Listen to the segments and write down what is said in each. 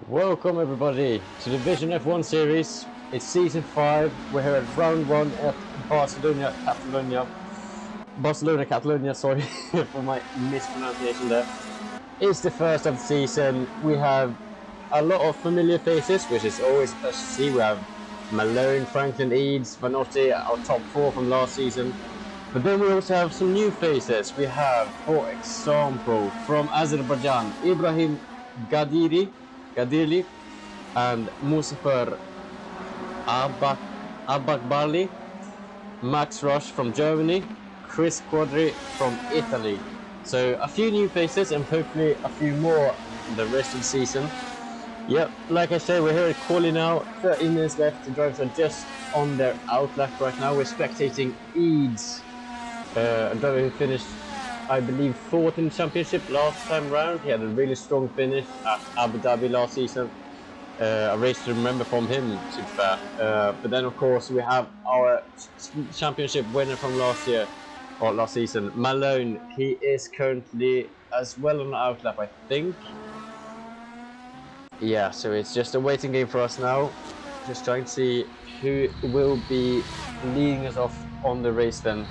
Welcome everybody to the Vision F1 series. It's season 5. We're here at round 1 at Barcelona-Catalunya, sorry for my mispronunciation there. It's the first of the season. We have a lot of familiar faces, which is always a pleasure to see. We have Malone, Franklin, Eads, Vanotti, our top 4 from last season. But then we also have some new faces. We have, for example, from Azerbaijan, Ibrahim Gadirli and Musafer Abakbarli, Max Rush from Germany, Chris Quadri from Italy. So a few new faces and hopefully a few more the rest of the season. Yep, like I said, we're here at Quali now. 13 minutes left. The drivers are just on their out lap right now. We're spectating Eads, a driver who finished, I believe, 4th in the championship last time round. He had a really strong finish at Abu Dhabi last season. A race to remember from him, to be fair. But then, of course, we have our championship winner from last year, or last season, Malone. He is currently as well on the outlap, I think. Yeah, so it's just a waiting game for us now. Just trying to see who will be leading us off on the race then.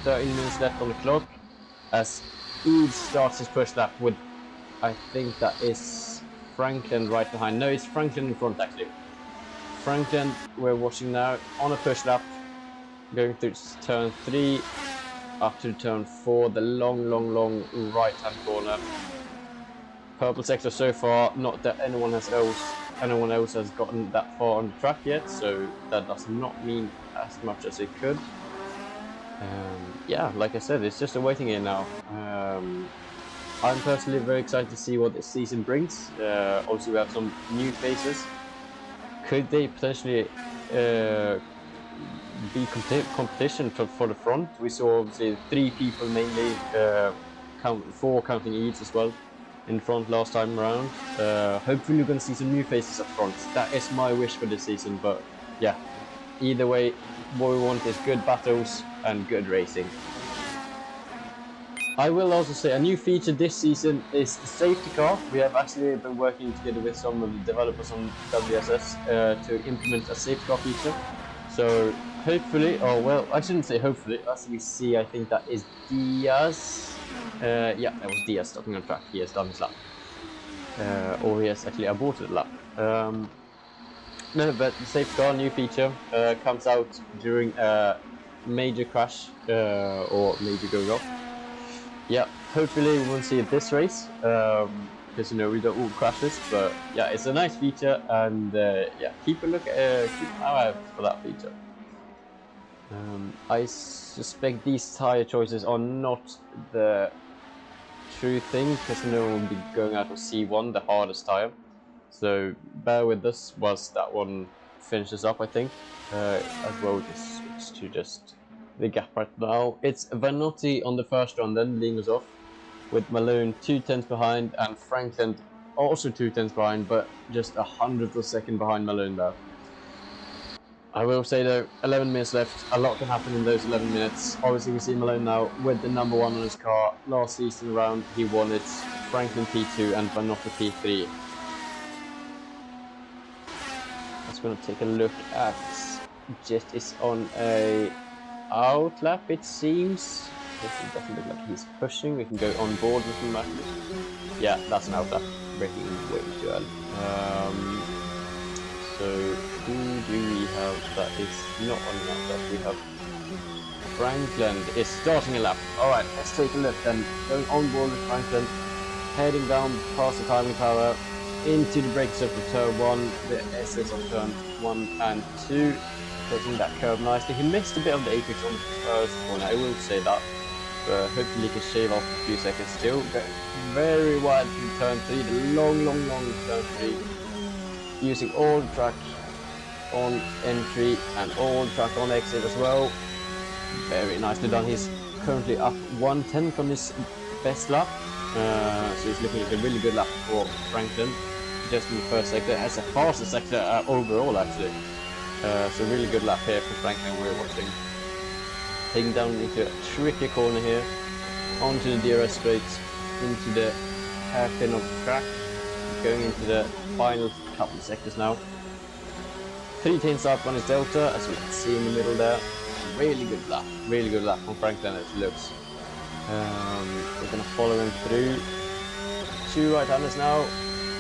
13 minutes left on the clock as Eads starts his push lap with, I think that is Franklin right behind. No, it's Franklin in front actually. Franklin, we're watching now on a push lap, going through turn 3 up to turn 4, the long right hand corner. Purple sector so far, not that anyone else has gotten that far on the track yet, so that does not mean as much as it could. Yeah, like I said, it's just a waiting game now. I'm personally very excited to see what this season brings. Also, we have some new faces. Could they potentially be competition for the front? We saw obviously 3 people mainly, 4 counting Eads as well, in front last time around. Hopefully we're going to see some new faces up front. That is my wish for this season, but yeah, either way, what we want is good battles and good racing. I will also say a new feature this season is the safety car. We have actually been working together with some of the developers on WSS to implement a safety car feature. So hopefully, oh well, I shouldn't say hopefully, as we see, I think that is Diaz. Yeah, that was Diaz stopping on track. He has done his lap. Or he has actually aborted a lap. No, but the safety car new feature comes out during a major crash or major going off. Yeah, hopefully we won't see it this race, because you know we don't want crashes. But yeah, it's a nice feature, and yeah, keep an eye out for that feature. I suspect these tire choices are not the true thing, because no one will be going out of C1, the hardest tire. So bear with us whilst that one finishes up, I think. As well, just switch to just the gap right now. It's Vanotti on the first run, then leading us off, with Malone 2 tenths behind, and Franklin also 2 tenths behind, but just 100th of a second behind Malone there. I will say though, 11 minutes left, a lot can happen in those 11 minutes. Obviously we see Malone now with the number 1 on his car. Last season round he won it, Franklin P2 and Vanotti P3. Just going to take a look at Jet is on a out lap, it seems. It doesn't look like he's pushing. We can go on board with him actually. Yeah, that's an out lap, breaking way too early. So who do we have that is not on an out lap? We have Franklin is starting a lap. Alright, let's take a look then. Going on board with Franklin, heading down past the timing tower into the brake zone for turn 1, the SS of turn 1 and 2. Taking that curve nicely. He missed a bit of the apex on the first corner, I will say that, but hopefully he can shave off a few seconds still. Going very wide through turn 3, the long turn 3, using all the track on entry and all the track on exit as well. Very nicely done. He's currently up 1/10 on his best lap, so he's looking like a really good lap for Franklin, just in the first sector. Has a faster sector overall actually. So really good lap here for Franklin we're watching. Taking down into a tricky corner here, onto the DRS straight, into the hairpin of the track. going into the final couple of sectors now. 3 tenths up on his delta, as we can see in the middle there. Really good lap from Franklin as it looks. We're going to follow him through. 2 right-handers now.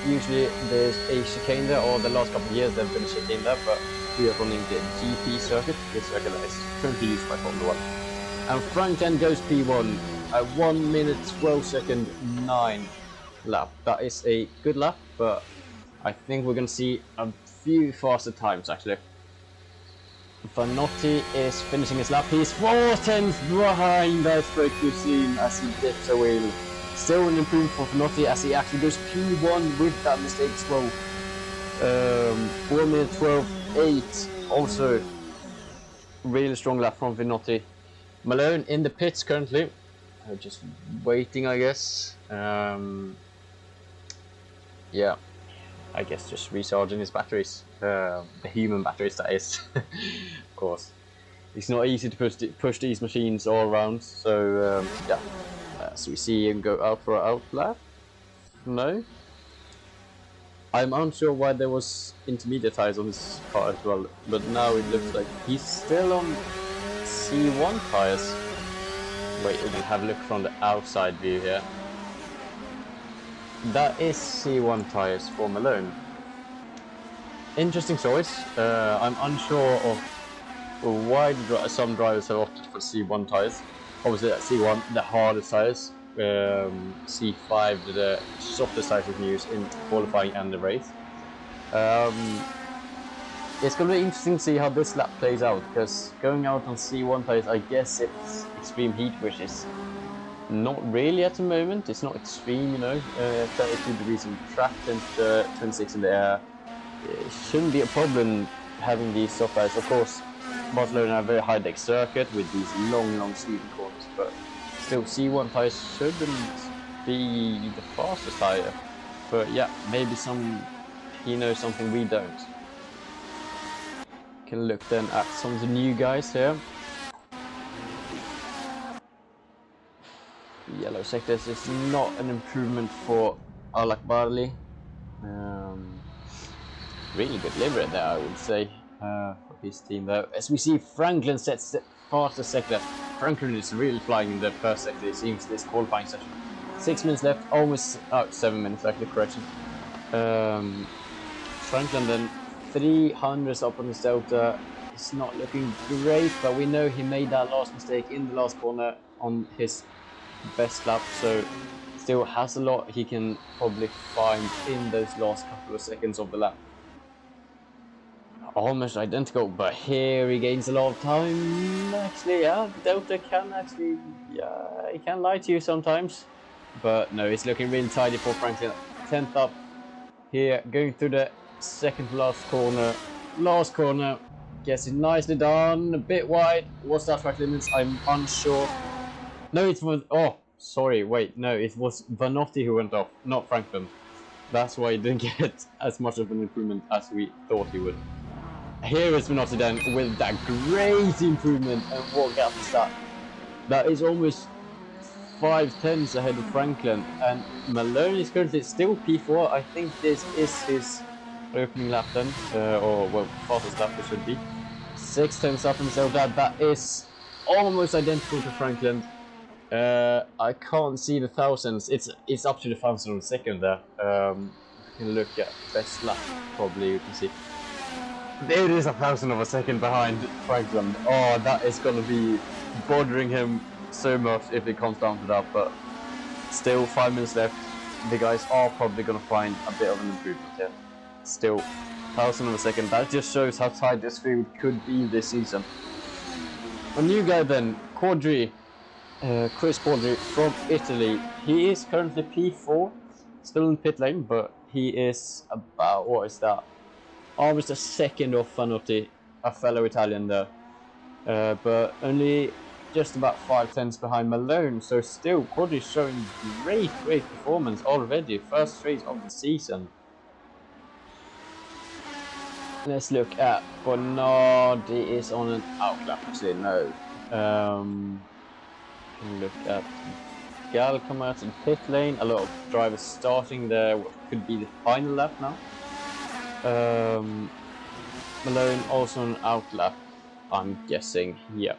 Usually there's a chicane there, or the last couple of years there's been a chicane there, but we are running the GP circuit, this circuit that is currently used by Formula 1. And Franklin goes P1 at 1 minute 12 second 9 lap. That is a good lap, but I think we're going to see a few faster times actually. Vanotti is finishing his lap. He's 4 tenths behind that straight we've seen as he dips a wheel. Still an improvement for Vanotti as he actually goes P1 with that mistake as well. 4 minute 12.8. Also, really strong lap from Vanotti. Malone in the pits currently. Just waiting, I guess. Yeah. I guess just recharging his batteries, the human batteries that is, of course. It's not easy to push these machines all around, so yeah. So we see him go out for an out lap. No? I'm unsure why there was intermediate tires on his car as well, but now it looks like he's still on C1 tires. Wait, we can have a look from the outside view here. That is C1 tires for Malone. Interesting choice. I'm unsure of why some drivers have opted for C1 tires. Obviously, at C1, the hardest tires. C5, the softest tires you can use in qualifying and the race. It's going to be interesting to see how this lap plays out, because going out on C1 tires, I guess it's extreme heat, which is not really at the moment. It's not extreme, you know. 32 degrees in track and 26 in the air. It shouldn't be a problem having these soft tires. Of course, Barcelona have a very high deck circuit with these long sweeping corners, but still C1 tires shouldn't be the fastest tire. But yeah, maybe he knows something we don't. Can look then at some of the new guys here. Yellow sectors is not an improvement for Alak Barley. Really good livery there, I would say, for his team though. As we see, Franklin sets the fastest sector. Franklin is really flying in the first sector, it seems, this qualifying session. 6 minutes left, almost 7 minutes actually, correction. Franklin then 300s up on his delta. It's not looking great, but we know he made that last mistake in the last corner on his best lap, so still has a lot he can probably find in those last couple of seconds of the lap. Almost identical, but here he gains a lot of time. Actually, yeah, Delta can actually, yeah, he can lie to you sometimes. But no, it's looking really tidy for Franklin. 10th up here, going through the second to last corner. Last corner, gets it nicely done, a bit wide. Was that track limits? I'm unsure. No, it was, oh, sorry, wait, no, it was Vanotti who went off, not Franklin. That's why he didn't get as much of an improvement as we thought he would. Here is Vanotti then with that great improvement, and what gap is that? That is almost 5 tenths ahead of Franklin, and Malone is currently still P4. I think this is his opening lap then, or well, fastest lap it should be. 6 tenths up himself. That is almost identical to Franklin. I can't see the thousands. It's up to the thousandth of a second there. You can look at best lap, probably you can see. It is a thousandth of a second behind Franklin. Oh, that is going to be bothering him so much if it comes down to that. But still, 5 minutes left. The guys are probably going to find a bit of an improvement here. Still, thousandth of a second. That just shows how tight this field could be this season. A new guy then, Chris Quadri from Italy. He is currently P4, still in pit lane, but he is about, what is that? Almost a second off Vanotti, a fellow Italian there. But only just about 5 tenths behind Malone, so still Quadri showing great performance already, first race of the season. Let's look at Bonardi is on an outlap, actually, no. Look at Gal coming out of the pit lane. A lot of drivers starting there. What could be the final lap now. Malone also an out lap, I'm guessing. Yeah.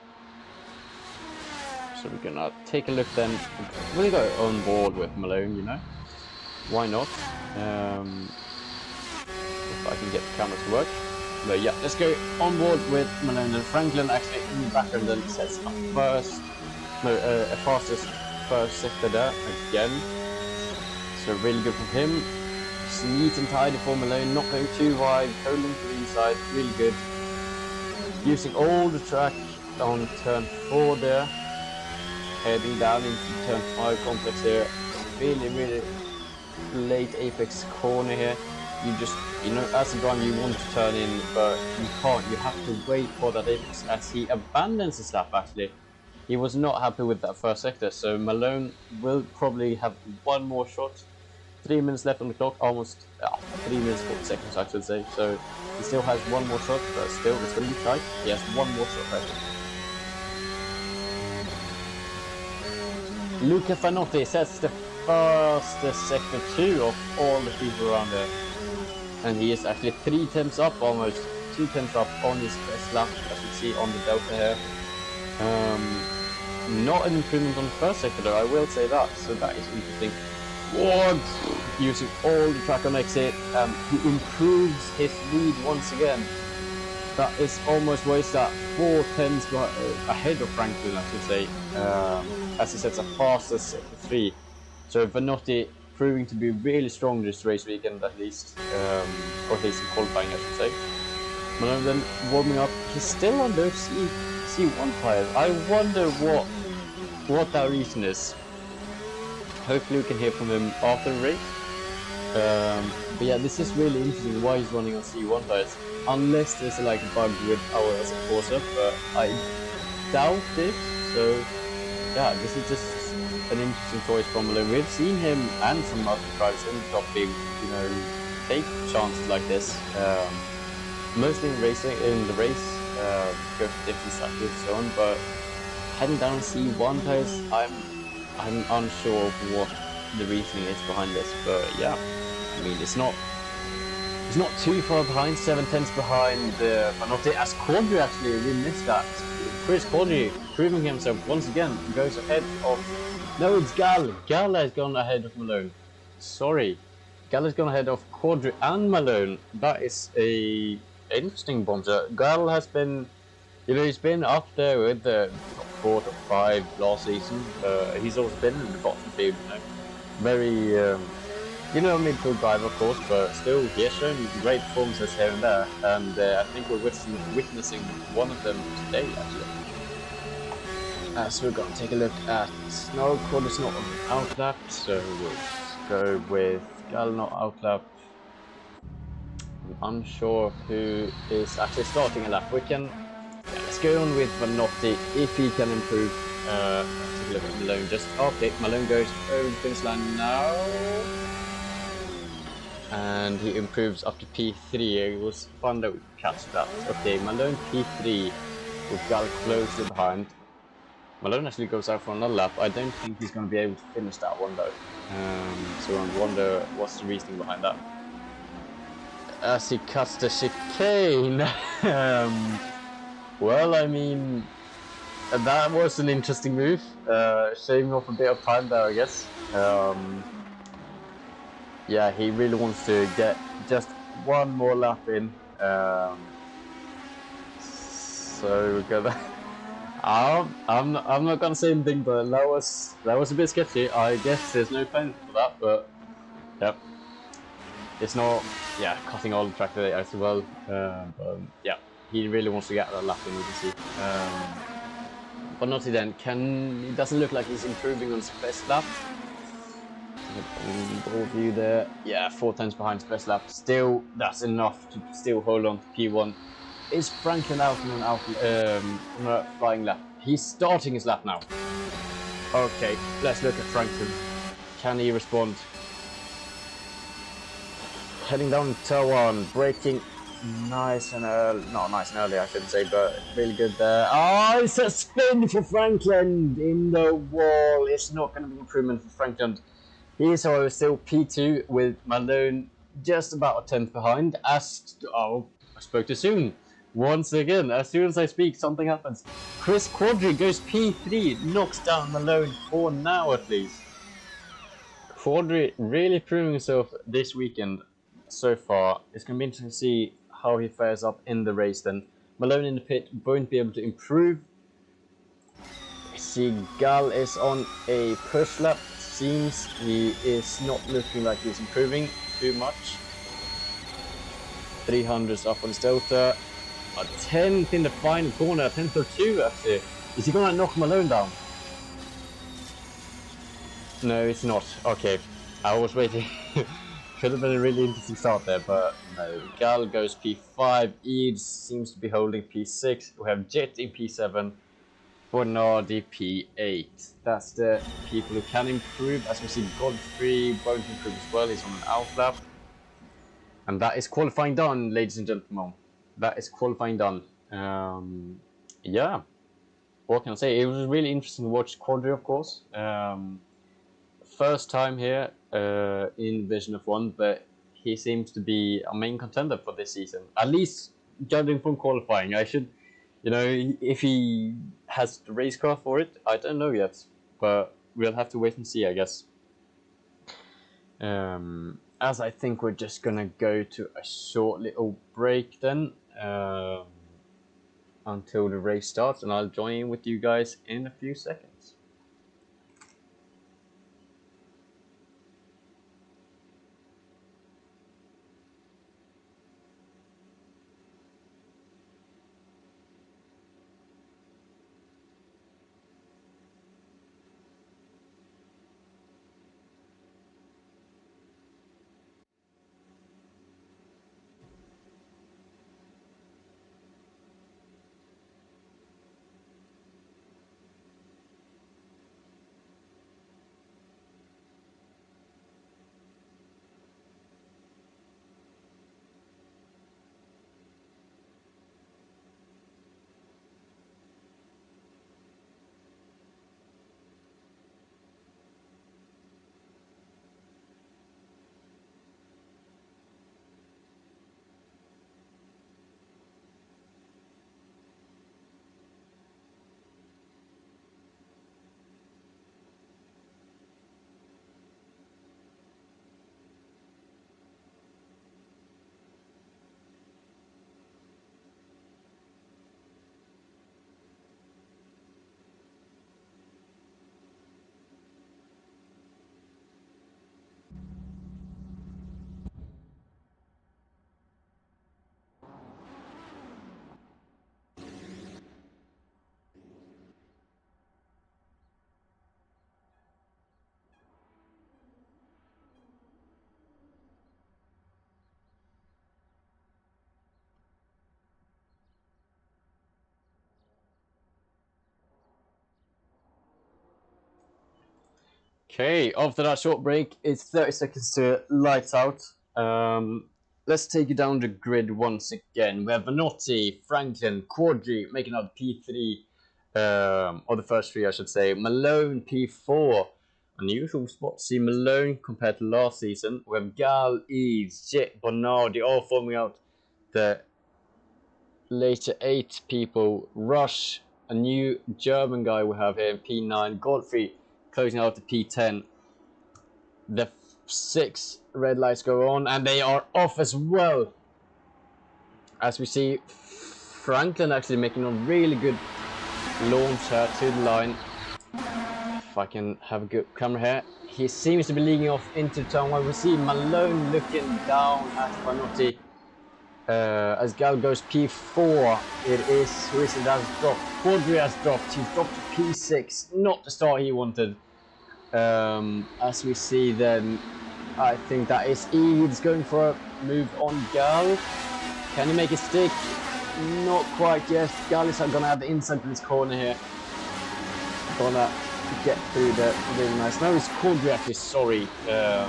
So we're gonna take a look then. We'll go on board with Malone, you know. Why not? If I can get the camera to work. But yeah, let's go on board with Malone. And Franklin actually in the background then sets up fastest first sector there again. So really good from him. Just neat and tidy for Malone, not going too wide, holding to the inside, really good. Using all the track on turn 4 there. Heading down into turn 5 complex here. Really late apex corner here. You know, as a driver you want to turn in, but you can't. You have to wait for that apex as he abandons his lap actually. He was not happy with that first sector, so Malone will probably have one more shot. 3 minutes left on the clock, almost 3 minutes 40 seconds I should say. So he still has one more shot, but still it's going to be tight. He has one more shot right now. Luca Fanotti sets the fastest sector 2 of all the people around there. And he is actually 3 tenths up, almost 2 tenths up on his best lap, as you see on the delta here. Not an improvement on the first sector though, I will say that, so that is interesting. What? Using all the track on exit, he improves his lead once again. That is almost wasted at 4 tenths ahead of Franklin, I should say, as he sets a fastest sector 3. So Vanotti proving to be really strong this race weekend at least, or at least in qualifying I should say. Malone then warming up, he's still on those C1 tires. I wonder what that reason is. Hopefully we can hear from him after the race. But yeah, this is really interesting why he's running on C1 tires. Unless there's like a bug with our Corsa, but I doubt it. So yeah, this is just an interesting choice from Malone. We've seen him and some other drivers in the top league, you know, take chances like this. Mostly in the race, go for different strategies and so on. But heading down C1 tires, I'm unsure of what the reasoning is behind this. But yeah, I mean it's not too far behind, 7 tenths behind Panotti, as Quadri actually, we missed that. Chris Quadri proving himself once again, goes ahead of, no, it's Gal. Gal has gone ahead of Malone. Sorry, Gal has gone ahead of Quadri and Malone. That is a interesting bombshell. Gal has been, you know, he's been up there with the top 4, top 5 last season. He's also been in the bottom field, you know, very, you know, midfield driver of course, but still he has shown great performances here and there, and I think we're witnessing one of them today actually. So we're going to take a look at, no, Quadri's not on outlap, so we'll go with Gal not outlap. I'm unsure who is actually starting a lap. We can, yeah, let's go on with Vanotti if he can improve. Let's take a look at Malone. Just okay, Malone goes over the finish line now, and he improves up to P3. It was fun that we could catch that. Okay, Malone P3 with Gal closely behind. Malone actually goes out for another lap. I don't think he's going to be able to finish that one though. So I wonder what's the reasoning behind that. As he cuts the chicane. Well, I mean, that was an interesting move. Shaving off a bit of time there, I guess. Yeah, he really wants to get just one more lap in. So we'll go there. I'm not gonna say anything, but that was a bit sketchy. I guess there's no penalty for that, but yep, it's not, yeah, cutting all the track today as well. But yeah, he really wants to get that lap in, you can see. But not then. It doesn't look like he's improving on his best lap. Ball view there. Yeah, 4 tenths behind his best lap. Still, that's enough to still hold on to P1. Is Franklin out on a flying lap? He's starting his lap now. Okay, let's look at Franklin. Can he respond? Heading down turn 1, braking nice and early. Not nice and early, I shouldn't say, but really good there. Oh, it's a spin for Franklin in the wall. It's not going to be improvement for Franklin. He is, however, still P2 with Malone just about a tenth behind. Oh, I spoke too soon. Once again, as soon as I speak, something happens. Chris Quadri goes P3, knocks down Malone for now at least. Quadri really proving himself this weekend so far. It's going to be interesting to see how he fares up in the race then. Malone in the pit won't be able to improve. I see Gal is on a push lap. Seems he is not looking like he's improving too much. 300s up on his delta. A 10th in the final corner, 10th or 2 actually. Is he going to knock Malone down? No, it's not. Okay, I was waiting. Could have been a really interesting start there, but no. Gal goes P5, Eads seems to be holding P6. We have Jet in P7, Bonardi P8. That's the people who can improve. As we see, Godfrey won't improve as well. He's on an out lap. And that is qualifying done, ladies and gentlemen. That is qualifying done. Yeah. What can I say? It was really interesting to watch Quadri, of course. First time here in Division F1, but he seems to be a main contender for this season. At least judging from qualifying. I should, you know, if he has the race car for it, I don't know yet. But we'll have to wait and see, I guess. As I think we're just gonna go to a short little break then. Until the race starts, and I'll join in with you guys in a few seconds. Okay, after that short break, it's 30 seconds to lights out. Let's take you down the grid once again. We have Vanotti, Franklin, Quadri making out P3, or the first three I should say. Malone P4. Unusual spot to see Malone compared to last season. We have Gal, Eads, Jet, Bonardi all forming out the later 8 people. Rush, a new German guy we have here, P9, Godfrey closing out the P10. The 6 red lights go on and they are off as well. As we see Franklin actually making a really good launch here to the line. If I can have a good camera here. He seems to be leading off into turn 1. We see Malone looking down at Vanotti. As Gal goes P4, it is, who is it that has dropped? Quadri has dropped, he's dropped to P6, not the start he wanted. As we see then, I think that is Eads going for a move on Gal. Can he make it stick? Not quite yet. Gal is gonna have the inside to this corner here. Gonna get through the really nice. Now it's Quadri actually, sorry. The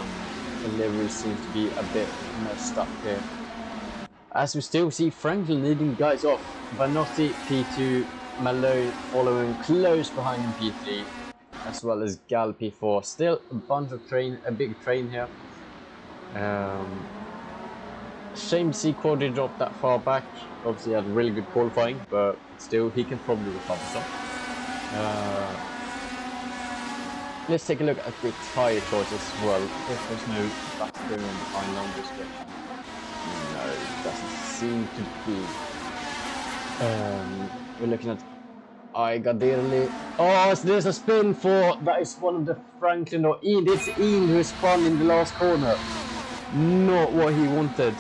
livery seems to be a bit messed up here. As we still see Franklin leading guys off. Vanotti, P2, Malone following close behind in P3, as well as Gal P4. Still a bunch of a big train here. Shame to see Quadri drop that far back. Obviously he had really good qualifying, but still he can probably recover some. Let's take a look at the tyre choice as well. If there's no backbone behind long description. No, it doesn't seem to be. We're looking at Igadirli. Oh, so there's a spin for, that is one of the Franklin or Ian. It's Ian who spun in the last corner. Not what he wanted.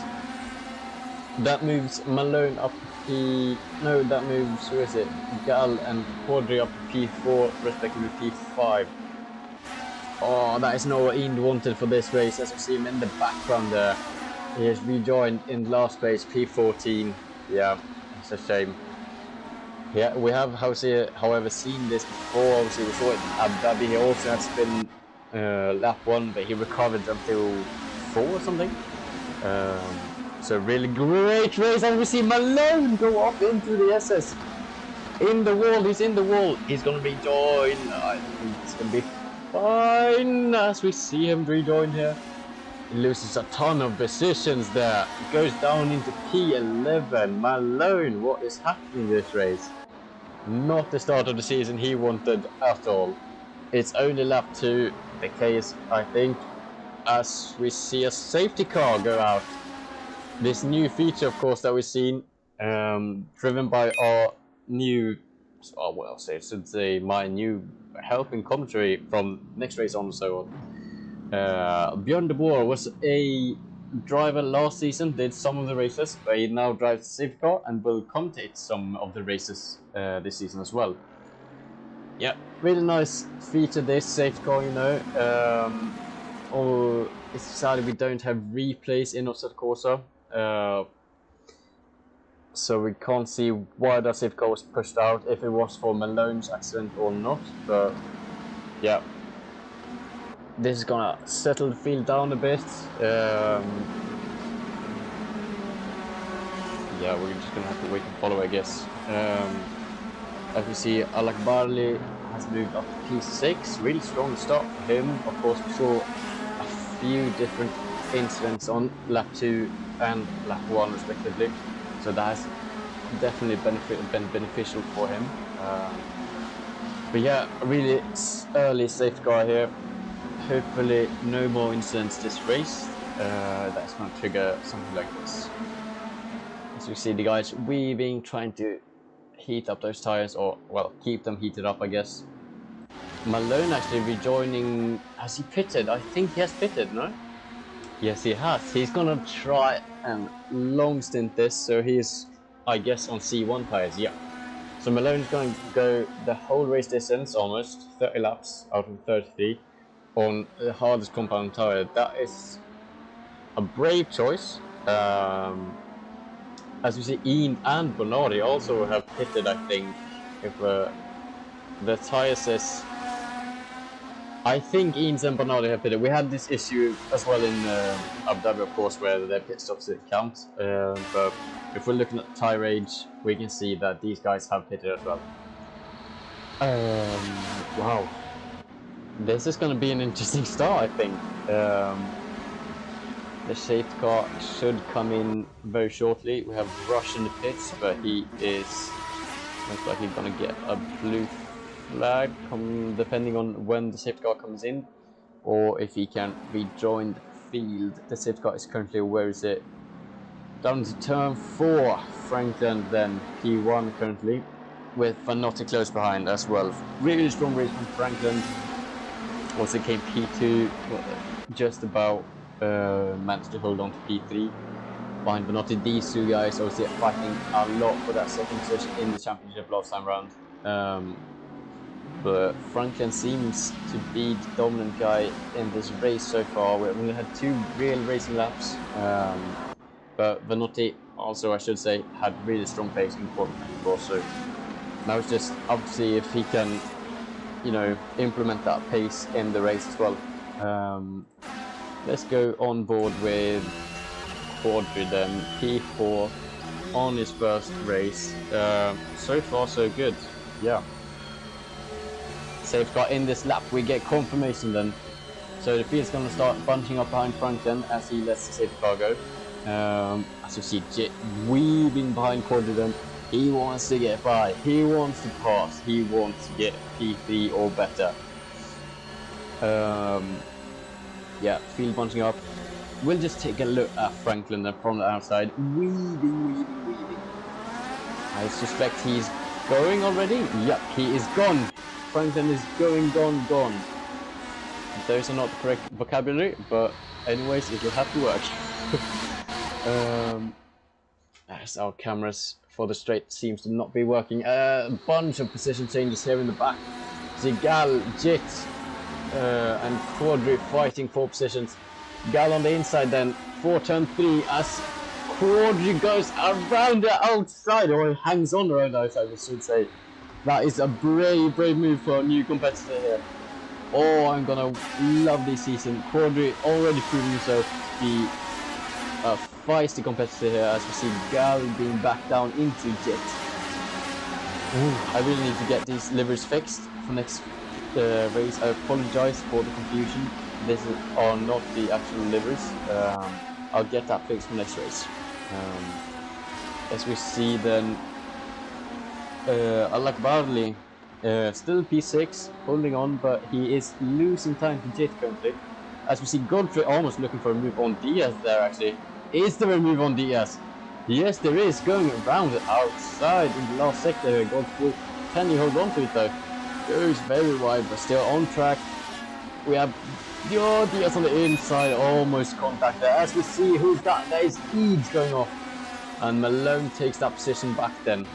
That moves Malone up P. No, that moves, who is it? Gal and Quadri up P4, respectively P5. Oh, that is not what Ian wanted for this race. As you see him in the background there. He has rejoined in last place, P14. Yeah, it's a shame. Yeah, we have, however, seen this before. Obviously, we saw it in Abu Dhabi. He also had spin lap 1, but he recovered until 4 or something. So really great race, and we see Malone go off into the SS. In the wall, he's in the wall. He's going to rejoin. I think it's going to be fine as we see him rejoin here. He loses a ton of positions there. He goes down into P11. Malone, what is happening this race? Not the start of the season he wanted at all. It's only lap 2, the case, I think, as we see a safety car go out. This new feature, of course, that we've seen, driven by our new, well, I should say my new helping commentary from next race on and so on. Björn de Boer was a driver last season, did some of the races, but he now drives a safety car and will commentate some of the races this season as well. Yeah, really nice feature, this safety car, you know. It's sadly we don't have replays in Assetto Corsa. So we can't see why the safety car was pushed out, if it was for Malone's accident or not, but yeah. This is gonna settle the field down a bit. Yeah, we're just gonna have to wait and follow, I guess. As we see, Alak Barley has moved up to P6, really strong start for him. Of course, we saw a few different incidents on lap 2 and lap 1 respectively, so that has definitely been beneficial for him. But yeah, a really early safety car here. Hopefully no more incidents this race. That's going to trigger something like this. As we see the guys weaving, trying to heat up those tires, or well, keep them heated up, I guess. Malone actually rejoining. Has he pitted? I think he has pitted, no? Yes, he has. He's gonna try and long stint this, so he's, I guess, on C1 tires. Yeah. So Malone's going to go the whole race distance, almost 30 laps out of 33, on the hardest compound tire. That is a brave choice. As we see, Ian and Bonardi also have pitted, I think. If the tire says, I think Ian and Bonardi have pitted. We had this issue as well in Abu Dhabi, of course, where their pit stops didn't count. But if we're looking at tire age, we can see that these guys have pitted as well. Wow. This is going to be an interesting start, I think. The safety car should come in very shortly. We have Rush in the pits, but he is most likely going to get a blue flag, depending on when the safety car comes in, or if he can rejoin the field. The safety car is currently, where is it? Down to turn 4. Franklin then P1 currently, with Vanotti close behind as well. Really strong race from Franklin. Also came P2, just about managed to hold on to P3 behind Vanotti. These two guys obviously fighting a lot for that second position in the championship last time round. But Franklin seems to be the dominant guy in this race so far. We've only had 2 real racing laps, but Vanotti also, I should say, had really strong pace in qualifying, of course. So now it's just up to see if he can, you know, implement that pace in the race as well. Let's go on board with Quadri then, P4 on his first race. So far so good, yeah. Safeguard in this lap, we get confirmation then. So the field's going to start bunching up behind Franklin as he lets the safety car go. As you see, Jit weaving behind Quadri then. He wants to get by, he wants to pass, he wants to get P3 or better. Yeah, field bunching up. We'll just take a look at Franklin then from the outside. Weaving. I suspect he's going already. Yep, he is gone. Franklin is gone. Those are not the correct vocabulary, but anyways, it will have to work. As our cameras for the straight seems to not be working. A bunch of position changes here in the back. Gal, Jit, and Quadri fighting for positions. Gal on the inside then for turn 3 as Quadri goes around the outside, or he hangs on around the outside, I should say. That is a brave move for a new competitor here. Oh, I'm gonna love this season. Quadri already proving himself to be a feisty competitor here, as we see Gal being back down into Jet. I really need to get these liveries fixed for next race. I apologize for the confusion. This are not the actual liveries. I'll get that fixed for next race. As we see then, Alak Barley still P6, holding on, but he is losing time to Jet currently. As we see Godfrey almost looking for a move on Diaz there actually. Is there a move on Diaz? Yes, there is, going around the outside in the last sector here. Godfrey, can he hold on to it though? Goes very wide, but still on track. We have Diaz on the inside, almost contact there. As we see who's that, there is Eads going off. And Malone takes that position back then.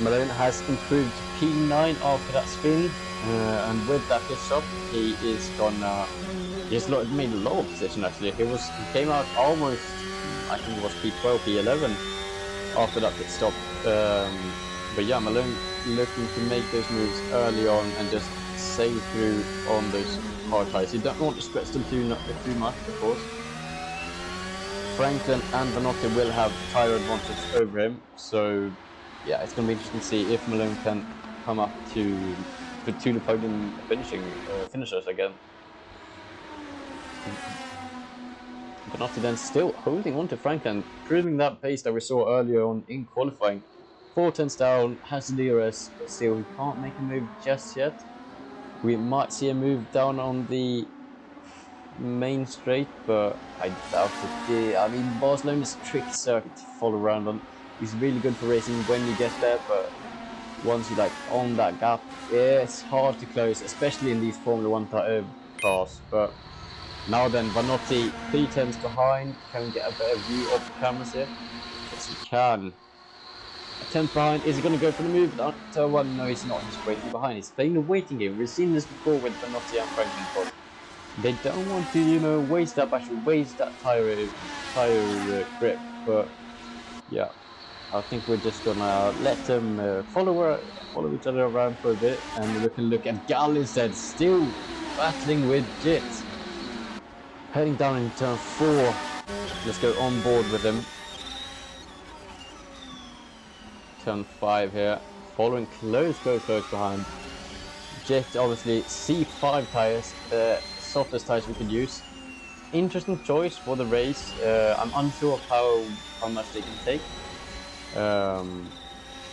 Malone has improved to P9 after that spin. And with that pit stop, he's made a lot of position actually. He came out almost, I think it was P12, P11 after that pit stop. But yeah, Malone looking to make those moves early on and just sail through on those hard tires. You don't want to stretch them too much, of course. Franklin and Vanotti will have tire advantage over him, so yeah, it's going to be interesting to see if Malone can come up to the podium finishers again. Vanotti then still holding on to Franklin, proving that pace that we saw earlier on in qualifying. 4 tenths down, has the DRS, but still he can't make a move just yet. We might see a move down on the main straight, but I doubt it. I mean, Barcelona's tricky circuit to follow around on. It's really good for racing when you get there, but once you're like on that gap, it's hard to close, especially in these Formula 1 cars. But now then, Vanotti 3 tenths behind. Can we get a better view of the cameras here? Yes, we can. A tenth behind. Is he going to go for the move? Turn 1? No, he's not. He's waiting behind. He's playing the waiting game. We've seen this before with Vanotti and Franklin. They don't want to, waste that battery, waste that tire grip. But yeah, I think we're just gonna let them follow each other around for a bit, and we can look at Gal instead, still battling with Jit. Heading down in turn 4. Let's go on board with him. Turn 5 here, following close behind. Jit obviously C5 tires, the softest tires we could use. Interesting choice for the race. I'm unsure of how much they can take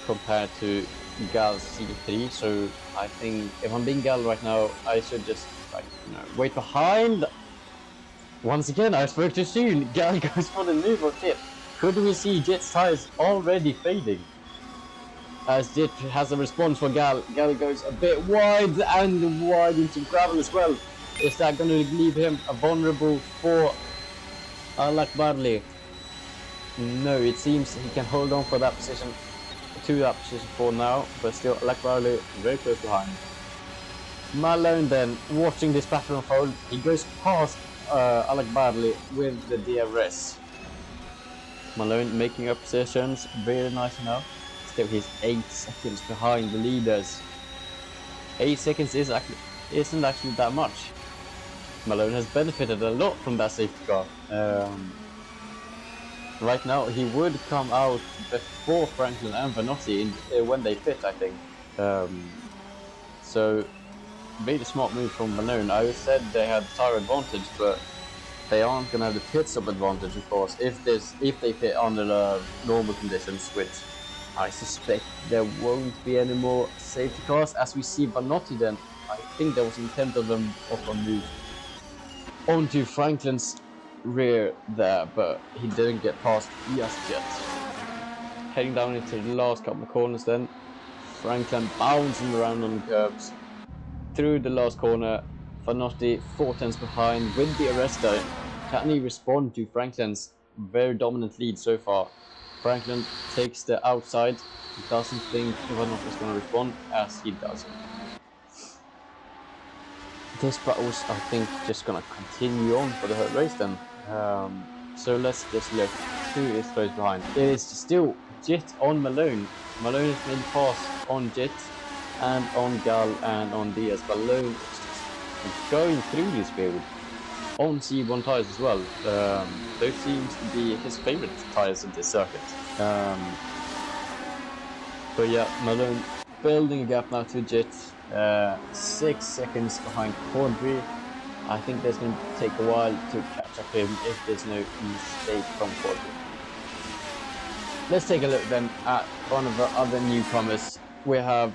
compared to Gal's C3. So I think if I'm being Gal right now, I should just wait behind. Once again, I spoke too soon. Gal goes for the move of Jit. Could we see Jit's tires already fading? As Jit has a response for Gal. Gal goes a bit wide and wide into gravel as well. Is that going to leave him vulnerable for Alak Barley? No, it seems he can hold on for that position, for now, but still Alak Barley very close behind. Malone then, watching this battle unfold, he goes past Alak Barley with the DRS. Malone making up positions, very nice now. Still he's 8 seconds behind the leaders. 8 seconds isn't actually that much. Malone has benefited a lot from that safety car. Right now, he would come out before Franklin and Vanotti when they pit, I think. So, made a smart move from Malone. I said they had tire advantage, but they aren't gonna have the pit stop advantage, of course, if they pit under the normal conditions, which I suspect there won't be any more safety cars. As we see Vanotti, then I think there was intent of them of a move onto Franklin's rear there, but he didn't get past just yet. Heading down into the last couple of corners, then Franklin bouncing around on the curbs through the last corner. Vanotti 4 tenths behind with the arrest though. Can he respond to Franklin's very dominant lead so far? Franklin takes the outside, doesn't think Vanotti is going to respond, as he does. This battle was, I think, just going to continue on for the whole race then. So let's just look who is close behind. It is still Jit on Malone. Malone has made a pass on Jit and on Gal and on Diaz. Malone is just going through this field on C1 tyres as well. Those seems to be his favourite tyres in this circuit. But yeah, Malone building a gap now to Jit. 6 seconds behind Quadri. I think there's going to take a while to catch up him if there's no mistake from Quadri. Let's take a look then at one of the other newcomers. We have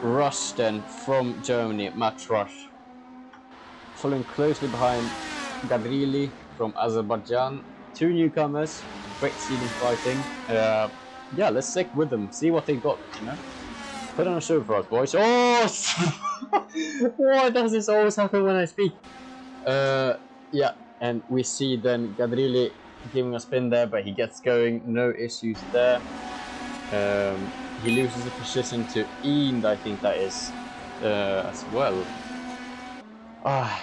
Rush then from Germany, Max Rush. Following closely behind Gadrili from Azerbaijan. 2 newcomers, great seeding fighting. Yeah, let's stick with them, see what they got, you know. Put on a show for us, boys. Oh! Why does this always happen when I speak? Yeah, and we see then Gadrili giving a spin there, but he gets going, no issues there. He loses the position to Eend, I think that is, as well. I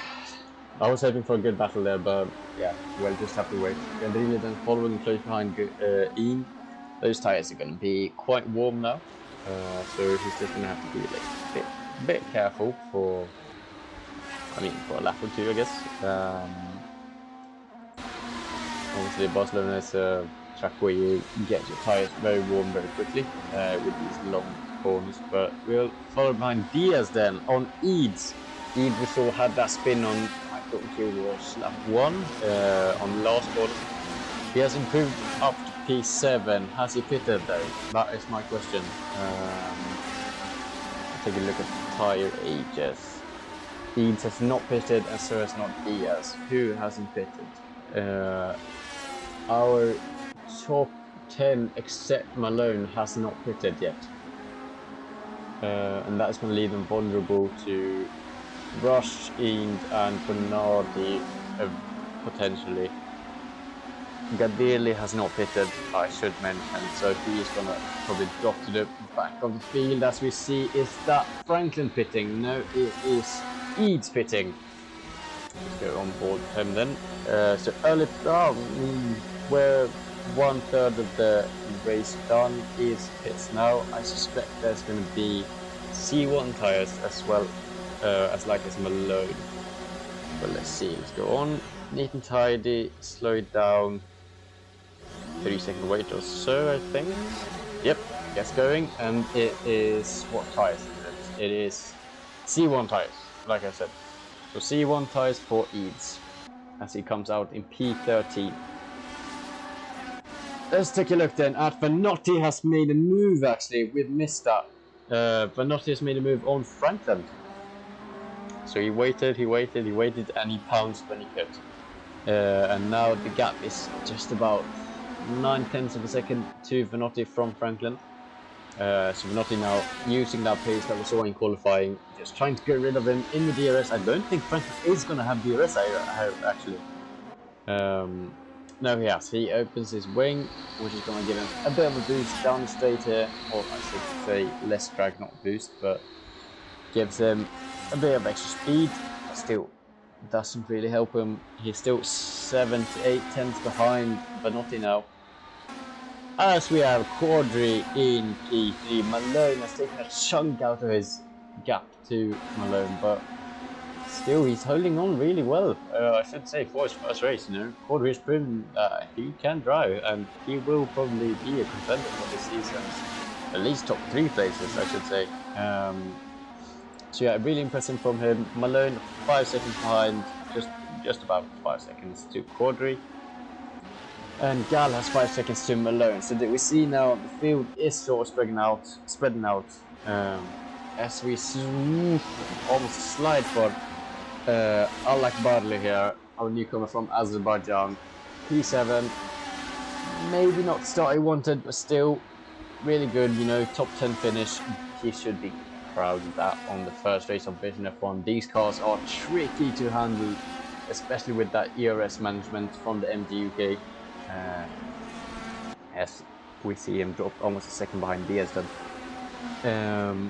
was hoping for a good battle there, but yeah, we'll just have to wait. Gadrili then following close behind Eend. Those tyres are going to be quite warm now. So he's just gonna have to be like a bit careful for a lap or two, I guess. Obviously, Barcelona is a track where you get your tyres very warm very quickly with these long corners. But we'll follow behind Diaz then on Eads. Eads we saw had that spin on, I thought it was lap 1 on the last corner. He has improved up to P7. Has he pitted though? That is my question. Take a look at tyre ages. Eads has not pitted, and so has not Diaz. Who hasn't pitted? Our top 10 except Malone has not pitted yet. And that is going to leave them vulnerable to Rush, Eend and Bernardi potentially. Gadrili has not pitted, I should mention, so he is going to probably drop to the back of the field. As we see, is that Franklin pitting? No, it is Eads pitting. Let's go on board with him then. So early, where 1/3 of the race done is pits now. I suspect there's going to be C1 tyres as well as Malone. But let's see, let's go on. Neat and tidy, slow it down. 3-second wait or so, I think. Yep, gets going, and it is what tyres is it? It is C1 tyres, like I said. So C1 tyres for Eads as he comes out in P13. Let's take a look then at Vanotti has made a move actually. We've missed that. Vanotti has made a move on Franklin. So he waited, and he pounced when he could. And now the gap is just about 9/10 of a second to Vanotti from Franklin. So Vanotti now using that pace that we saw in qualifying, just trying to get rid of him in the DRS. I don't think Franklin is going to have DRS actually. No, he has. He opens his wing, which is going to give him a bit of a boost down the straight here, or I should say less drag, not boost, but gives him a bit of extra speed. Still doesn't really help him. He's still 7 to 8 tenths behind Vanotti now. As we have Quadri in P3, Malone has taken a chunk out of his gap to Malone, but still he's holding on really well. I should say for his first race, you know, Corey has proven that he can drive, and he will probably be a contender for this season's at least top 3 places, I should say. So yeah, really impressive from him. Malone 5 seconds behind, just about 5 seconds to Quadri. And Gal has 5 seconds to Malone. So that we see now the field is sort of spreading out. As we almost slide for Alak Barley here, our newcomer from Azerbaijan. P7, maybe not the start he wanted, but still really good, you know, top 10 finish. He should be proud of that on the first race of Vision F1. These cars are tricky to handle, especially with that ERS management from the MG UK. As we see him drop almost a second behind Bearsden.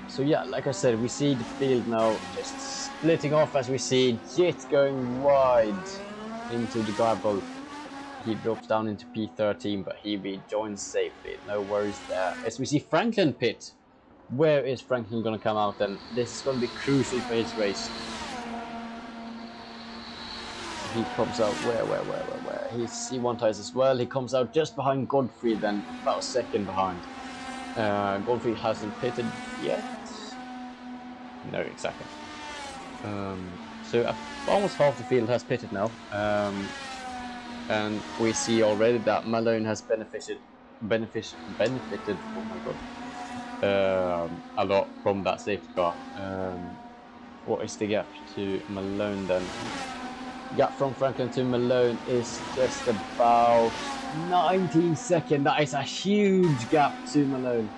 So yeah, like I said, we see the field now just splitting off as we see Jit going wide into the gravel. He drops down into P13, but he rejoins safely. No worries there. As we see Franklin pit. Where is Franklin going to come out then? This is going to be crucial for his race. He comes out where? He's C1 tires as well. He comes out just behind Godfrey then, about a second behind. Godfrey hasn't pitted yet. No, exactly. So almost half the field has pitted now. And we see already that Malone has benefited. Oh my god. A lot from that safety car. What is the gap to Malone then? Gap from Franklin to Malone is just about 19 seconds. That is a huge gap to Malone.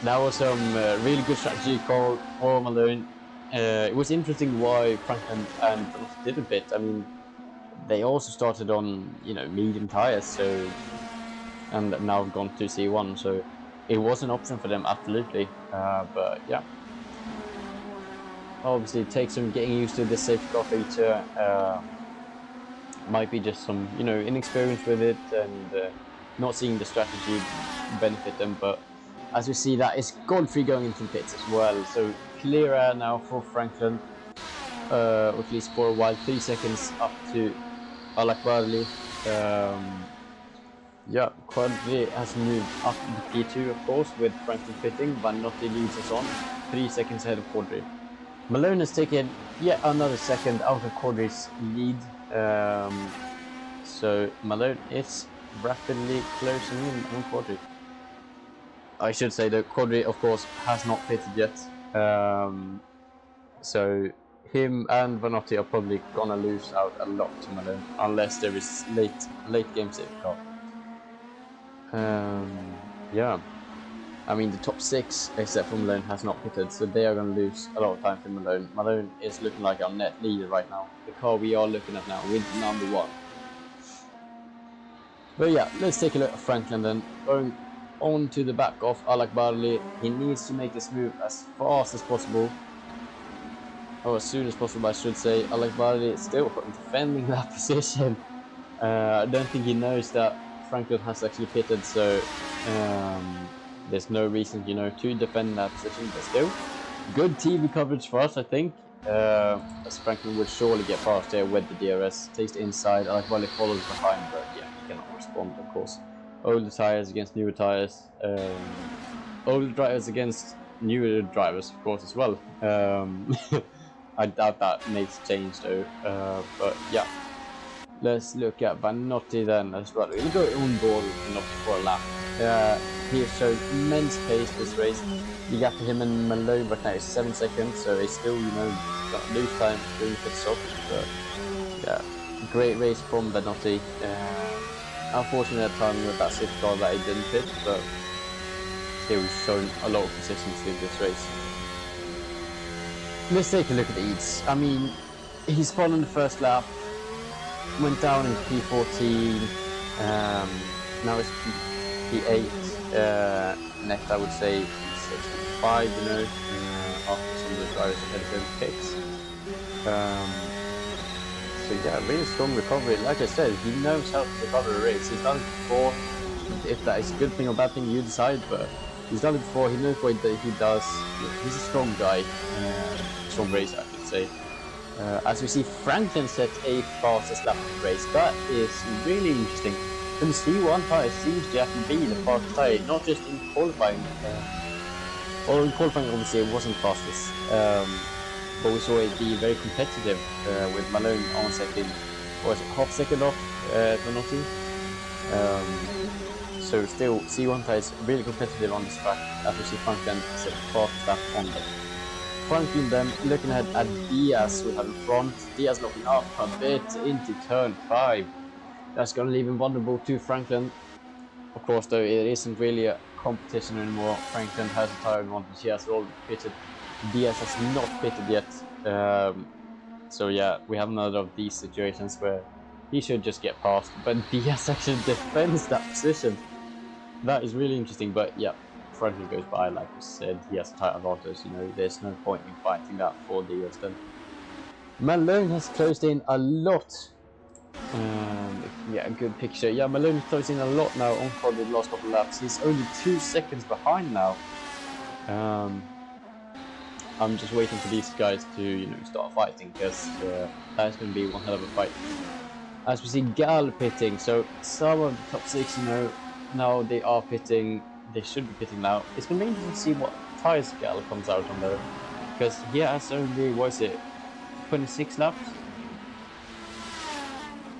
That was some really good strategy call for Malone. It was interesting why Franklin and didn't pit. I mean, they also started on, you know, medium tires, so, and now gone to C1, so it was an option for them, absolutely. But yeah, obviously it takes some getting used to this safety car feature. Might be just some, you know, inexperience with it and not seeing the strategy benefit them. But as we see, that is Godfrey going into pits as well. So clear air now for Franklin, or at least for a while. 3 seconds up to Alak Barley. Yeah, Quadri has moved up to P2, of course, with Franklin pitting. Vanotti leads us on 3 seconds ahead of Quadri. Malone has taken yet another second out of Quadri's lead. So Malone is rapidly closing in on Quadri. I should say that Quadri, of course, has not pitted yet. So him and Vanotti are probably gonna lose out a lot to Malone unless there is late game safety car. Yeah, I mean the top 6 except for Malone has not pitted, so they are going to lose a lot of time to Malone. Malone is looking like our net leader right now, the car we are looking at now with number 1. But yeah, let's take a look at Franklin then. Going on to the back of Alak Barley. He needs to make this move as fast as possible, or as soon as possible I should say. Alak Barley is still defending that position. I don't think he knows that Franklin has actually pitted, so there's no reason, you know, to defend that position. But still, good TV coverage for us, I think. As Franklin would surely get past there with the DRS. Takes the inside. Alak Barley follows behind, but yeah, he cannot respond, of course. Older tires against newer tires. Older drivers against newer drivers, of course, as well. I doubt that makes a change though. But yeah. Let's look at Vanotti then as well. We'll go on board with Vanotti for a lap. He has shown immense pace this race. The gap to him and Malone right now is 7 seconds, so he's still, you know, got lose time doing pit stop. But yeah, great race from Vanotti. Unfortunate timing with that safety car that he didn't pit, but still he's shown a lot of consistency in this race. Let's take a look at the Eads. I mean, he spun on the first lap. Went down into P14, now it's P8, next I would say 65, you know, after some of the drivers ahead of him picks. So yeah, really strong recovery. Like I said, he knows how to recover a race. He's done it before. If that is a good thing or bad thing, you decide, but he's done it before, he knows what he does. He's a strong guy, strong racer I should say. As we see, Franklin set a fastest lap of the race. That is really interesting. And the C1 tyre seems to actually be the fastest tyre, not just in qualifying. Well, in qualifying, obviously, it wasn't fastest. But we saw it be very competitive with Malone on second. Was it half second off Minotti? So still, C1 tyre is really competitive on this track. As we see, Franklin set the fastest lap on them. Franklin then looking ahead at Diaz we have in front. Diaz looking up a bit into turn 5. That's going to leave him vulnerable to Franklin. Of course, though, it isn't really a competition anymore. Franklin has a tyre advantage. He has already pitted. Diaz has not pitted yet. So yeah, we have another of these situations where he should just get past. But Diaz actually defends that position. That is really interesting. But yeah, Franklin goes by, like we said. He has a tyre advantage. You know, there's no point in fighting that for Diaz then. Malone has closed in a lot. Yeah, a good picture. Yeah, Malone closing a lot now on for the last couple of laps. He's only 2 seconds behind now. I'm just waiting for these guys to, you know, start fighting, because that's going to be one hell of a fight. As we see Gal pitting, so some of the top 6, you know, now they are pitting. They should be pitting now. It's going to be interesting to see what tyres Gal comes out on though, because he has only, what is it, 26 laps?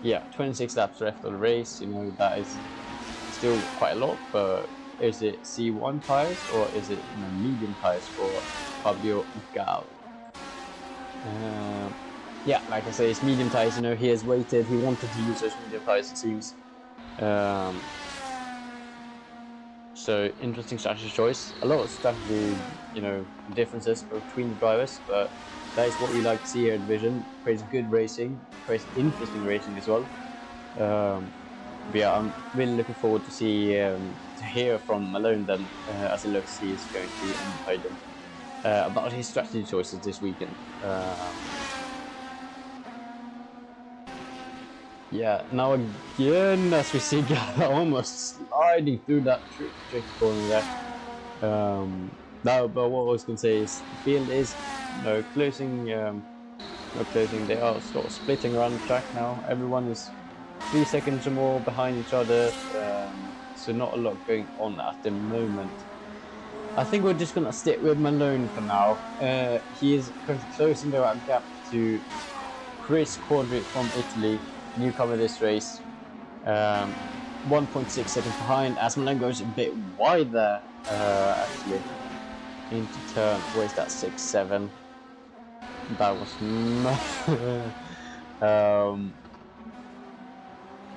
Yeah, 26 laps left of the race. You know, that is still quite a lot, but is it C1 tyres or is it, you know, medium tyres for Fabio Gal? Yeah, like I say, it's medium tyres. You know, he has waited. He wanted to use those medium tyres, it seems. So interesting strategy choice. A lot of strategy, you know, differences between the drivers, but that is what we like to see here in Division. Creates good racing, creates interesting racing as well. But yeah, I'm really looking forward to see to hear from Malone then, as it looks he is going to be on the podium, about his strategy choices this weekend. Yeah, now again, as we see Gala almost sliding through that tricky corner there. No, but what I was going to say is the field is, you know, closing. Not closing. They are sort of splitting around the track now. Everyone is 3 seconds or more behind each other. So not a lot going on at the moment. I think we're just going to stick with Malone for now. He is currently closing the gap to Chris Quadri from Italy, newcomer this race. 1.6 seconds behind as Malone goes a bit wide there, actually. Into turn, where's that 6-7? That was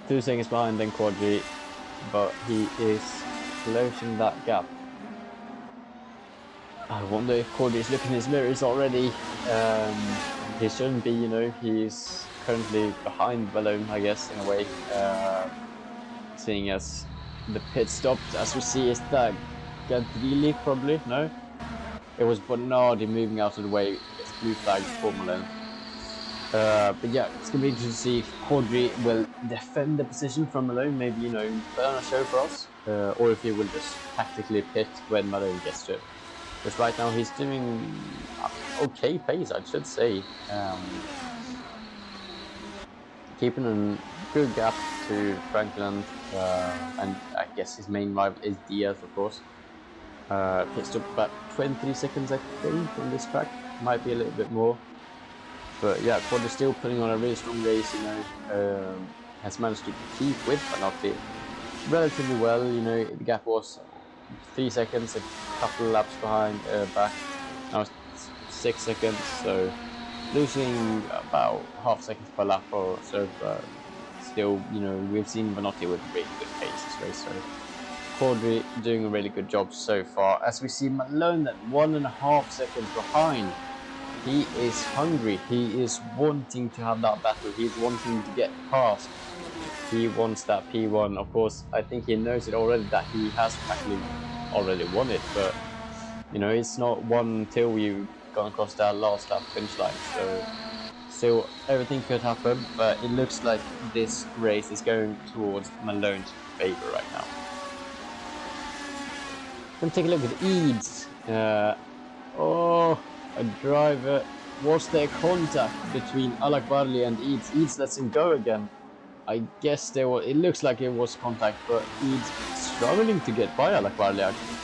2 seconds behind then Quadri, but he is closing that gap. I wonder if Quadri is looking in his mirrors already. He shouldn't be, you know, he's currently behind Malone, I guess, in a way. Seeing as the pit stopped, as we see, is that Gadrilli probably? No? It was Bernardi moving out of the way. It's blue flag for Malone. But yeah, it's going to be interesting to see if Quadri will defend the position from Malone, maybe, you know, burn a show for us, or if he will just tactically pit when Malone gets to it. Because right now he's doing okay pace, I should say. Keeping a good gap to Franklin, and I guess his main rival is Diaz, of course. Pit stop about 20 seconds, I think, on this track. Might be a little bit more. But yeah, Quad is still putting on a really strong race, you know. Has managed to keep with Bernardi relatively well, you know. The gap was 3 seconds, a couple of laps behind, back. Now it's 6 seconds, so losing about half seconds per lap or so, but still, you know, we've seen Bernardi with really good pace this race, so Quadri doing a really good job so far. As we see Malone at 1.5 seconds behind. He is hungry. He is wanting to have that battle. He's wanting to get past. He wants that P1. Of course, I think he knows it already that he has actually already won it, but you know, it's not won until we've gone across that last lap finish line. So still everything could happen, but it looks like this race is going towards Malone's favor right now. Let's take a look at Eads. A driver Was there contact between Alakbarli and Eads? Eads lets him go again. I guess there was. It looks like it was contact, but Eads struggling to get by Alakbarli actually.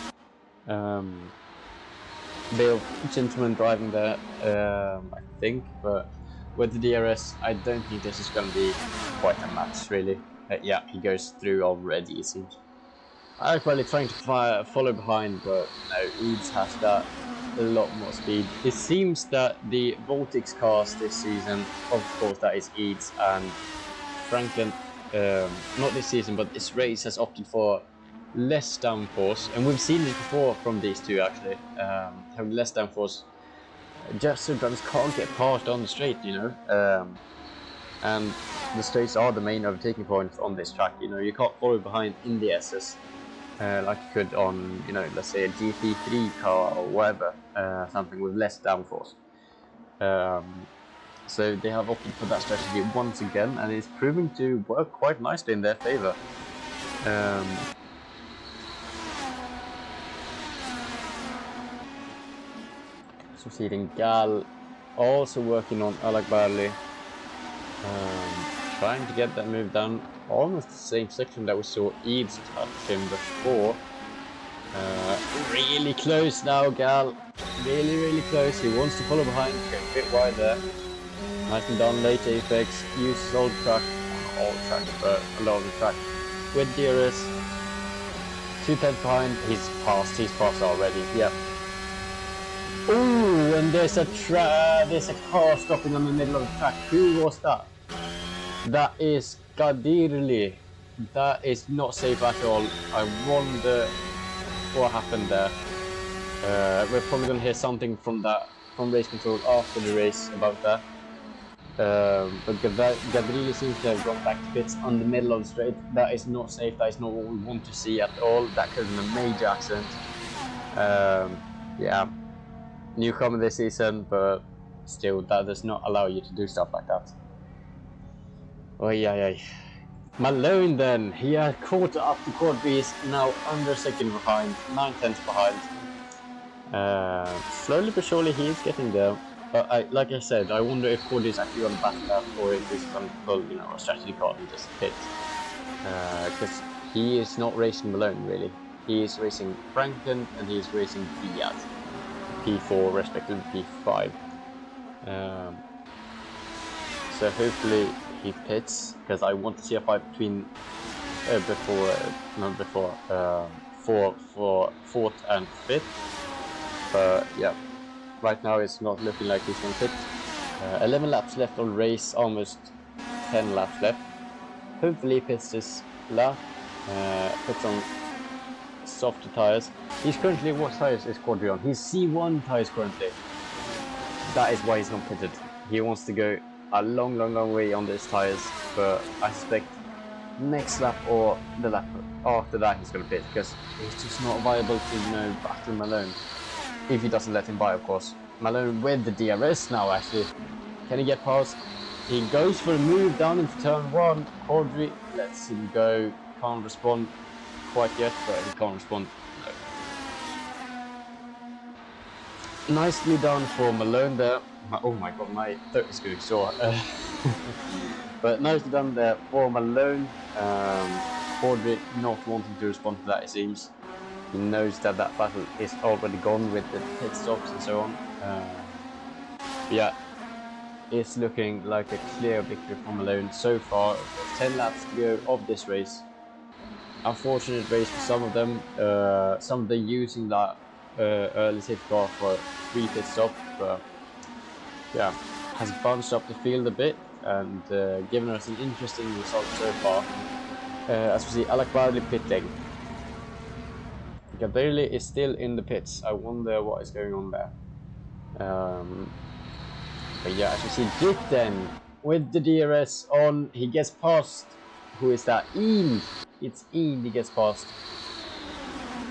Bit of gentleman driving there, I think, but with the DRS, I don't think this is going to be quite a match, really. Yeah, he goes through already, it seems. Alakbarli trying to follow behind, but no, Eads has that a lot more speed. It seems that the Baltics cars this season, of course, that is Eads and Franklin, not this season, but this race has opted for less downforce, and we've seen this before from these two actually, having less downforce just so drivers can't get past on the straight, you know, and the straights are the main overtaking points on this track. You know, you can't follow behind in the SS like you could on, you know, let's say a GT3 car or whatever, something with less downforce. So they have opted for that strategy once again, and it's proving to work quite nicely in their favor. Succeeding Gal, also working on Alakbarli, trying to get that move down, almost the same section that we saw Eads touch him before. Really close now, Gal, really close. He wants to follow behind, going a bit wide there. Nicely done, late Apex, uses all track, but a lot of the track with DRS. 2 tenths behind, he's passed already, yep. Ooh, and there's a car stopping on the middle of the track. Who was that? That is Gadirli. That is not safe at all. I wonder what happened there. We're probably gonna hear something from race control after the race about that. But Gadirli seems to have gone back to pits on the middle of the straight. That is not safe. That is not what we want to see at all. That could have been a major accident. Yeah. Newcomer this season, but still, that does not allow you to do stuff like that. Oh yeah. Malone then, he had caught up to Corby, is now under a second behind, 9 tenths behind. Slowly but surely he is getting there. But like I said, I wonder if Cordy is actually on the back lap or if he's going to pull, you know, a strategy car and just pit. Because he is not racing Malone really. He is racing Franklin and he is racing Diaz. P4 respectively P5. So hopefully he pits, because I want to see a fight between fourth and fifth. But yeah, right now it's not looking like he's going to pit. 11 laps left on race, almost 10 laps left. Hopefully he pits this lap, puts on softer tires. He's currently, what tires is Quadri on? He's C1 tires currently. That is why he's not pitted. He wants to go a long way on these tires, but I suspect next lap or the lap after that he's going to pit, because it's just not viable to, you know, battle Malone. If he doesn't let him by, of course. Malone with the DRS now actually. Can he get past? He goes for a move down into turn 1. Quadri lets him go. Can't respond quite yet, but he can't respond. No. Nicely done for Malone there. Oh my god, my throat is going sore. But nicely done there for Malone. Quadri not wanting to respond to that, it seems. He knows that battle is already gone with the pit stops and so on. Yeah, it's looking like a clear victory for Malone so far. 10 laps to go of this race. Unfortunate race for some of them. Some of them using that early safety car for 3 pit stops, but yeah, has bunched up the field a bit and given us an interesting result so far. As we see, Alakbarli pitting. Gabrieli is still in the pits. I wonder what is going on there. But yeah, as we see, Jitten with the DRS on, he gets past. Who is that? Ian. It's Ian he gets past.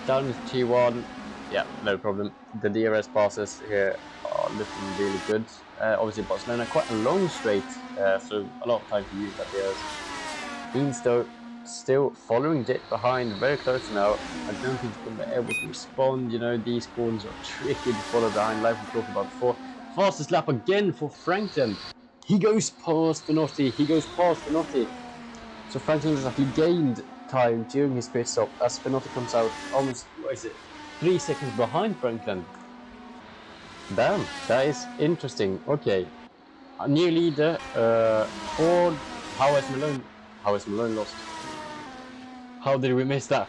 Down with T1. Yeah, no problem. The DRS passes here are looking really good. Obviously Barcelona quite a long straight, so a lot of time to use that DRS. Ian's though still following Jit behind, very close now. I don't think he's going to be able to respond. You know, these corners are tricky to follow behind, like we talked about before. fastest lap again for Franklin. He goes past Benotti. So Franklin has actually gained time during his pit stop as Benotti comes out almost, 3 seconds behind Franklin. Damn, that is interesting. Okay, a new leader, Ford. How has Malone lost? How did we miss that?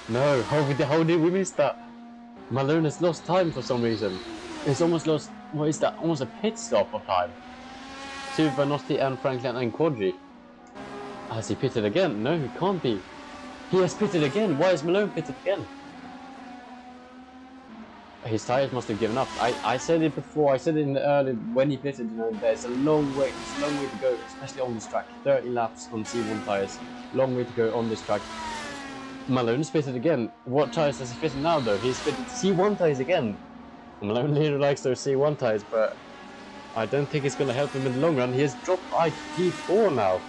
No, how did we miss that? Malone has lost time for some reason. He's almost lost, what is that? Almost a pit stop of time. To Benotti and Franklin and Quadri. Has he pitted again? No, he can't be. He has pitted again. Why is Malone pitted again? His tires must have given up. I said it before. I said it in the early when he pitted. You know, there's a long way. It's a long way to go, especially on this track. 30 laps on C1 tires. Long way to go on this track. Malone's pitted again. What tires does he fit now, though? He's fitted C1 tires again. Malone really likes those C1 tires, but I don't think it's going to help him in the long run. He has dropped by P4 now,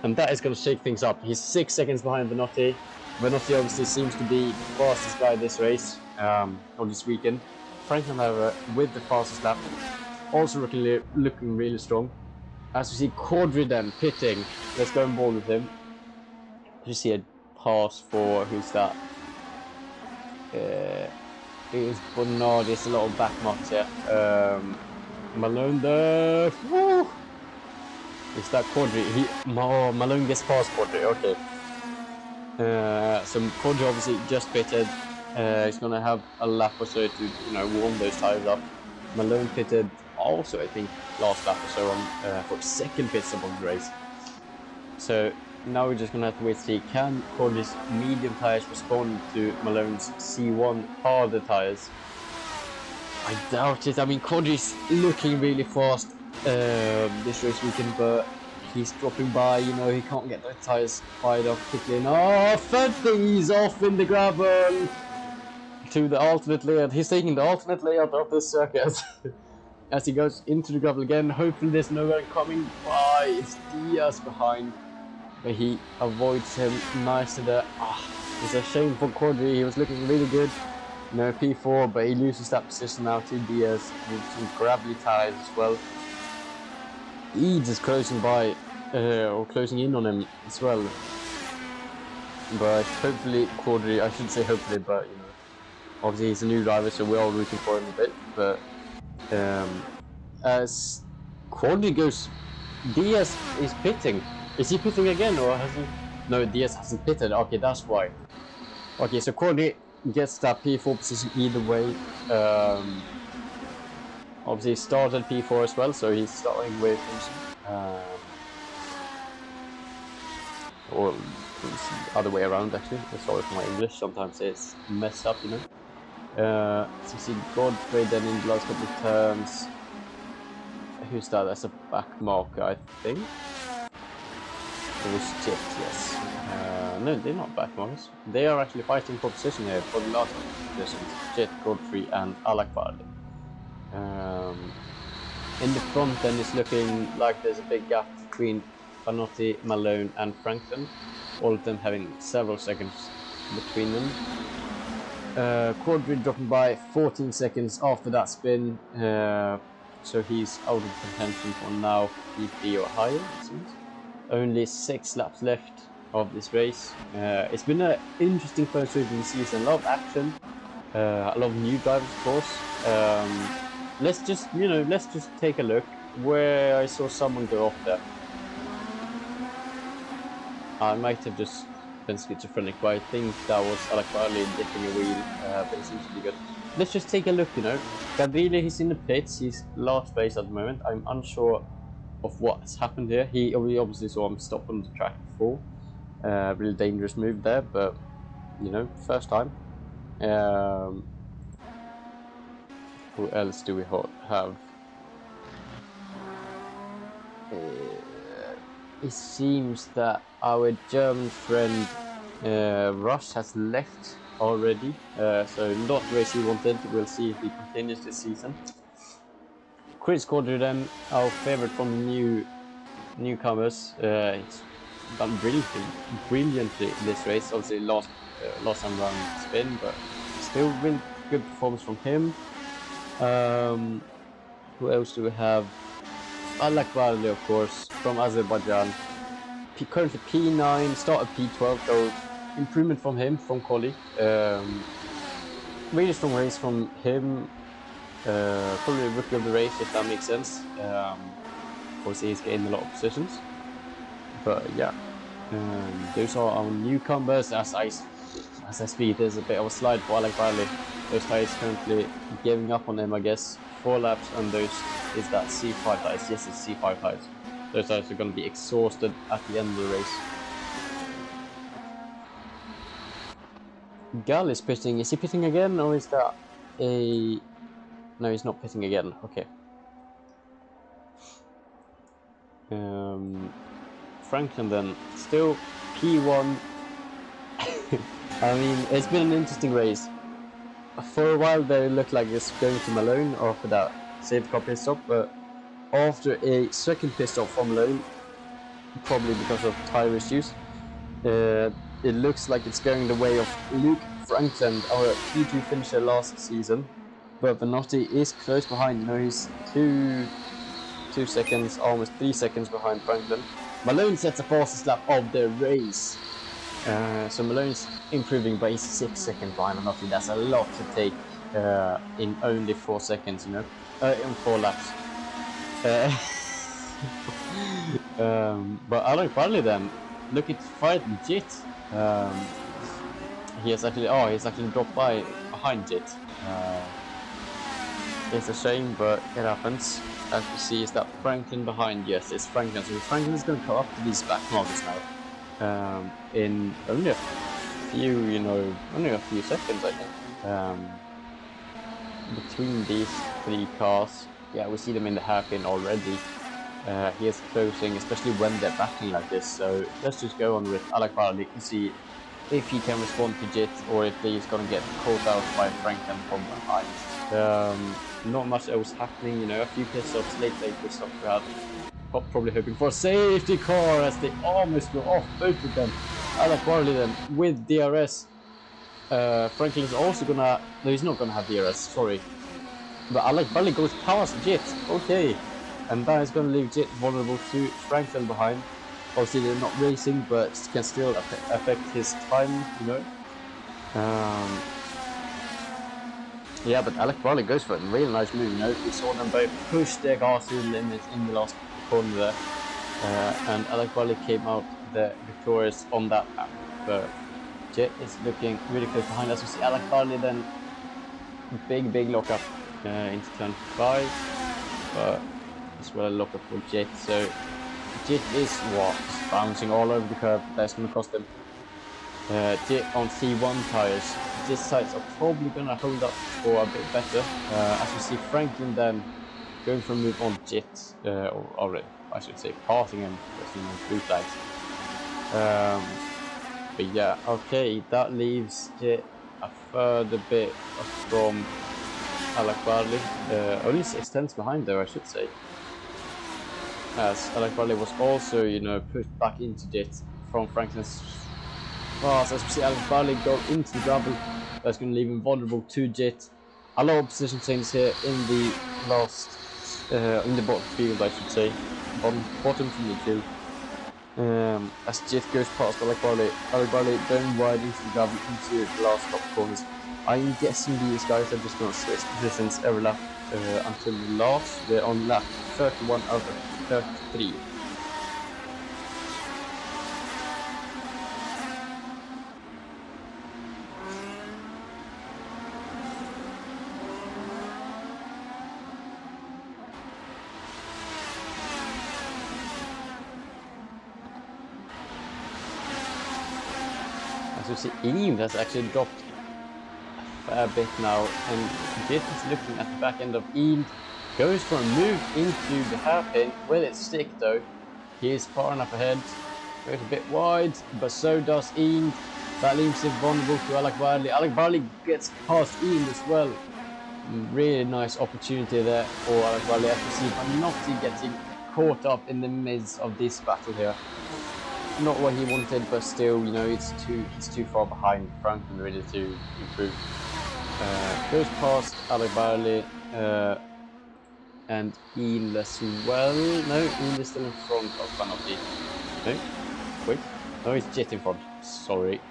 and that is going to shake things up. He's 6 seconds behind Benotti. Benotti obviously seems to be the fastest guy this race. On this weekend. Franklin, however, with the fastest lap, also looking really strong. As we see Quadri then pitting, let's go and ball with him. You see a pass for, who's that? It is Bernard, it's a lot of back marks here. Malone there. Woo! Is that Quadri? Malone gets past Quadri, okay. So Quadri obviously just pitted. He's going to have a lap or so to, warm those tyres up. Malone pitted also, I think, last lap or so on for second pit stop of the race. So now we're just going to have to wait to see, can Quadri's medium tyres respond to Malone's C1 harder tyres? I doubt it. I mean, Quadri's looking really fast this race weekend, but he's dropping by, he can't get the tyres fired up quickly enough. And he's off in the gravel to the alternate layout. He's taking the alternate layout of this circuit as he goes into the gravel again. Hopefully there's no one coming by. It's Diaz behind, but he avoids him nicely there. It's a shame for Quadri. He was looking really good. P4, but he loses that position now to Diaz with some gravelly tyres as well. Eads is closing by, or closing in on him as well. But hopefully Quadri, I should say hopefully, but obviously he's a new driver, so we're all rooting for him a bit. But as Quadri goes, Diaz is pitting. Is he pitting again, or has he? No, Diaz hasn't pitted. Okay, that's why. Okay, so Quadri gets that P4 position either way. Obviously, he started P4 as well, so he's starting with or it's the other way around actually. Sorry for my English. Sometimes it's messed up, So you see Godfrey then in the last couple of turns. Who's that? That's a back marker, I think. It was Jet, yes. No, they're not back markers. They are actually fighting for position here for the last positions. Jet, Godfrey, and Alakbar. In the front then it's looking like there's a big gap between Benotti, Malone, and Franklin. All of them having several seconds between them. Quadri dropping by 14 seconds after that spin, so he's out of contention for now, P3 or higher, it seems. Only 6 laps left of this race. It's been an interesting first race of the season, a lot of action, a lot of new drivers of course. Let's just take a look where I saw someone go off there. I might have just been schizophrenic, but I think that was Alec Barley dipping a wheel, but it seems to be good. Let's just take a look, Gabriele, he's in the pits, he's last place at the moment. I'm unsure of what's happened here. We obviously saw him stop on the track before. Really dangerous move there, but, first time. Who else do we have? It seems that our German friend Rush has left already, so not the race he wanted. We'll see if he continues this season. Chris Quadri then, our favourite from the newcomers. It's done brilliantly this race. Obviously lost some round spin, but still really good performance from him. Who else do we have? Alak Barley, of course, from Azerbaijan. Currently P9, started P12, so improvement from him, from Collie. Really strong race from him. Probably a rookie of the race, if that makes sense. Of course, he's getting a lot of positions. But yeah, those are our newcomers. As I speak, there's a bit of a slide for Alec Barley. Those tires currently giving up on him, I guess. 4 laps, and those is that C5 tires. Yes, it's C5 tires. Those tires are going to be exhausted at the end of the race. Gal is pitting. Is he pitting again, or is that a... No, he's not pitting again. Okay. Franklin then, still P1. I mean, it's been an interesting race. For a while there it looked like it's going to Malone after that safety car pit stop, but after a second pit stop from Malone, probably because of tire issues, it looks like it's going the way of Luke Franklin, our P2 finisher last season. But Vanotti is close behind. You know, he's 2 seconds, almost 3 seconds behind Franklin. Malone sets the fastest lap of the race. So Malone's improving, but he's 6 seconds behind Vanotti. That's a lot to take in only 4 seconds, you know, in 4 laps. But Alec Barley then, look at fight Jit. He's actually dropped behind Jit. It's a shame, but it happens. As we see, is that Franklin behind? Yes, it's Franklin. So Franklin is going to come up to these back markers now. In only a few seconds, I think. Between these 3 cars, yeah, we see them in the hairpin already. He is closing, especially when they're backing like this. So let's just go on with Alec Barley to see if he can respond to Jit, or if he's going to get caught out by Franklin from behind. Not much else happening, you know, a few pit stops, late pit stops we had. Probably hoping for a safety car as they almost go off, both of them. Alec Barley then with DRS. Franklin is also gonna... No, he's not gonna have DRS, sorry. But Alec Barley goes past Jit, okay. And that is gonna leave Jit vulnerable to Franklin behind. Obviously they're not racing, but can still affect his time, you know. Yeah, but Alec Barley goes for it. Really nice move, you know. We saw them both push their cars to the limit in the last corner there. And Alec Barley came out the victorious on that lap. But Jit is looking really close behind us. We see Alec Barley then big lockup into turn 5. But as well a lockup for Jit. So Jit is bouncing all over the curb. That's going to cost him. Jit on C1 tires. These sides are probably going to hold up for a bit better. As we see Franklin then going for a move on Jit, already, I should say, passing him, blue flags. But yeah, okay, that leaves Jit a further bit from Alec Barley. Only 6 tenths behind though, I should say. As Alec Barley was also, you know, pushed back into Jit from Franklin's pass. As we see Alec Barley go into the double, that's going to leave him vulnerable to Jit. A lot of position changes here in the last, in the bottom field, I should say. Bottom from the field. As Jit goes past Alec Barley going wide into the double, into the last couple corners. I'm guessing these guys are just going to switch positions every lap until the last. They're on lap 31 out of 33. As you see, Eve has actually dropped a fair bit now, and Jit is looking at the back end of Eve. Goes for a move into the hairpin. Will it stick though? He is far enough ahead. Goes a bit wide, but so does Ian. That leaves him vulnerable to Alec Barley. Alec Barley gets past Ian as well. Really nice opportunity there for Alec Barley. As you see, Vanotti getting caught up in the midst of this battle here. Not what he wanted, but still, you know, he's too far behind Franklin really to improve. Goes past Alec Barley. and Eel as well. No, Eel is still in front of Vanotti. No, wait. No, it's Jet in front. Sorry.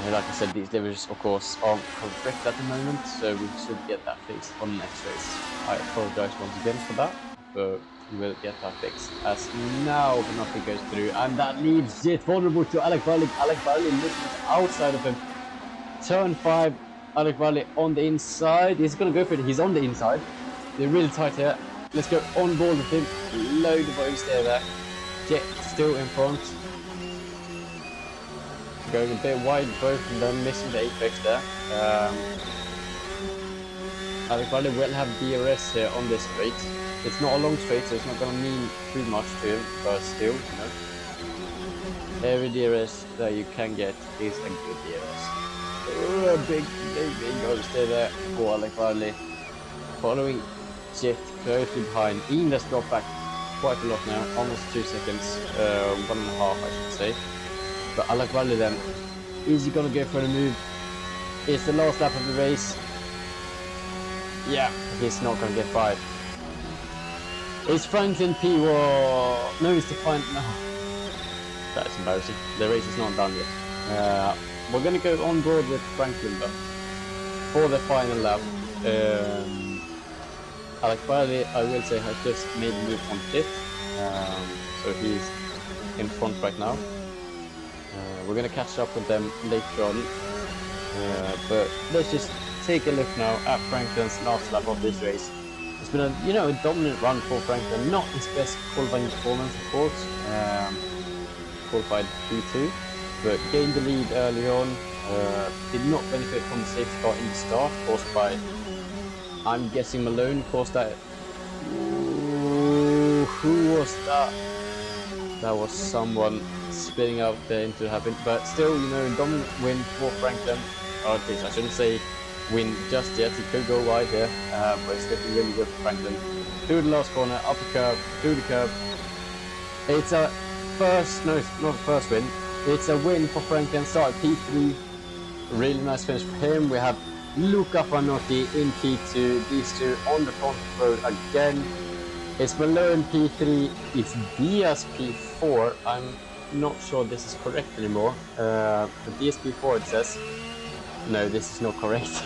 Like I said, these levers, of course, aren't correct at the moment, so we should get that fixed on next race. I apologize once again for that, but we'll get that fixed. As now Vanotti goes through, and that leaves Jet vulnerable to Alec Barley. Alec Barley looking outside of him. Turn 5, Alec Barley on the inside. He's going to go for it. He's on the inside. They're really tight here. Let's go on board with him. Load of oversteer there. Jet still in front. Going a bit wide, both of them missing the apex there. Alec Barley will have DRS here on this straight. It's not a long straight, so it's not going to mean too much to him, but still, you know. Every DRS that you can get is a good DRS. Oh, big oversteer there for Alec Barley. Following Jet closely behind. Ian has dropped back quite a lot now, almost 2 seconds, 1.5 I should say. But Alec Barley then, is he gonna go for the move? It's the last lap of the race. Yeah, he's not gonna get 5. It's Franklin P. No, it's the final. No. That's embarrassing. The race is not done yet. We're gonna go on board with Franklin though for the final lap. Alec Barley, I will say, has just made a move on pit, so he's in front right now. We're going to catch up with them later on, but let's just take a look now at Franklin's last lap of this race. It's been a dominant run for Franklin, not his best qualifying performance, of course. Qualified P2, but gained the lead early on. Did not benefit from the safety car in the start, caused by, I'm guessing, Malone caused that. Ooh, who was that? That was someone spinning out there into the habit, but still, dominant win for Franklin. Or at least I shouldn't say win just yet. He could go wide here, but it's looking really good for Franklin. Through the last corner, up a curve, through the curve. It's a first, no, it's not a first win. It's a win for Franklin. Started P3. Really nice finish for him. We have Luca Vanotti in P2. These two on the front road again. It's Malone P3. It's Diaz P4. I'm not sure this is correct anymore. But Diaz P4 it says. No, this is not correct.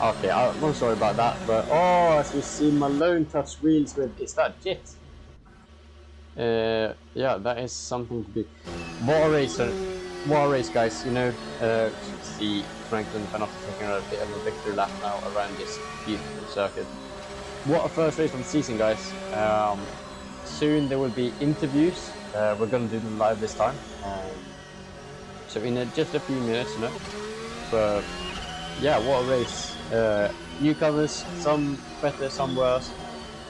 Okay, I'm sorry about that. But as we see Malone touch wheels with, is that Jet? Yeah, that is something to be. What a race, guys. See Franklin Vanotti taking a bit of a victory lap now around this beautiful circuit. What a first race of the season, guys. Soon there will be interviews. We're going to do them live this time. So in just a few minutes, But yeah, what a race. Newcomers, some better, some worse.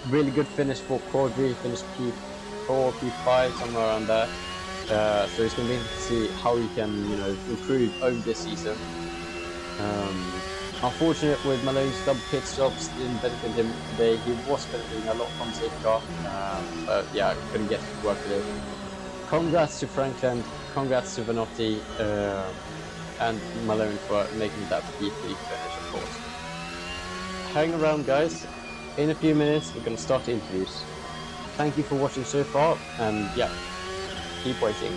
Really good finish for Cordy, finished P4, P5, somewhere around there. So it's going to be interesting to see how he can, improve over this season. Unfortunate with Malone's double pit stops didn't benefit him today. He was benefiting a lot from safety car, but yeah, couldn't get to work today. Congrats to Franklin, congrats to Vanotti, and Malone for making that P3 finish, of course. Hang around, guys. In a few minutes, we're going to start the interviews. Thank you for watching so far, and yeah, keep waiting.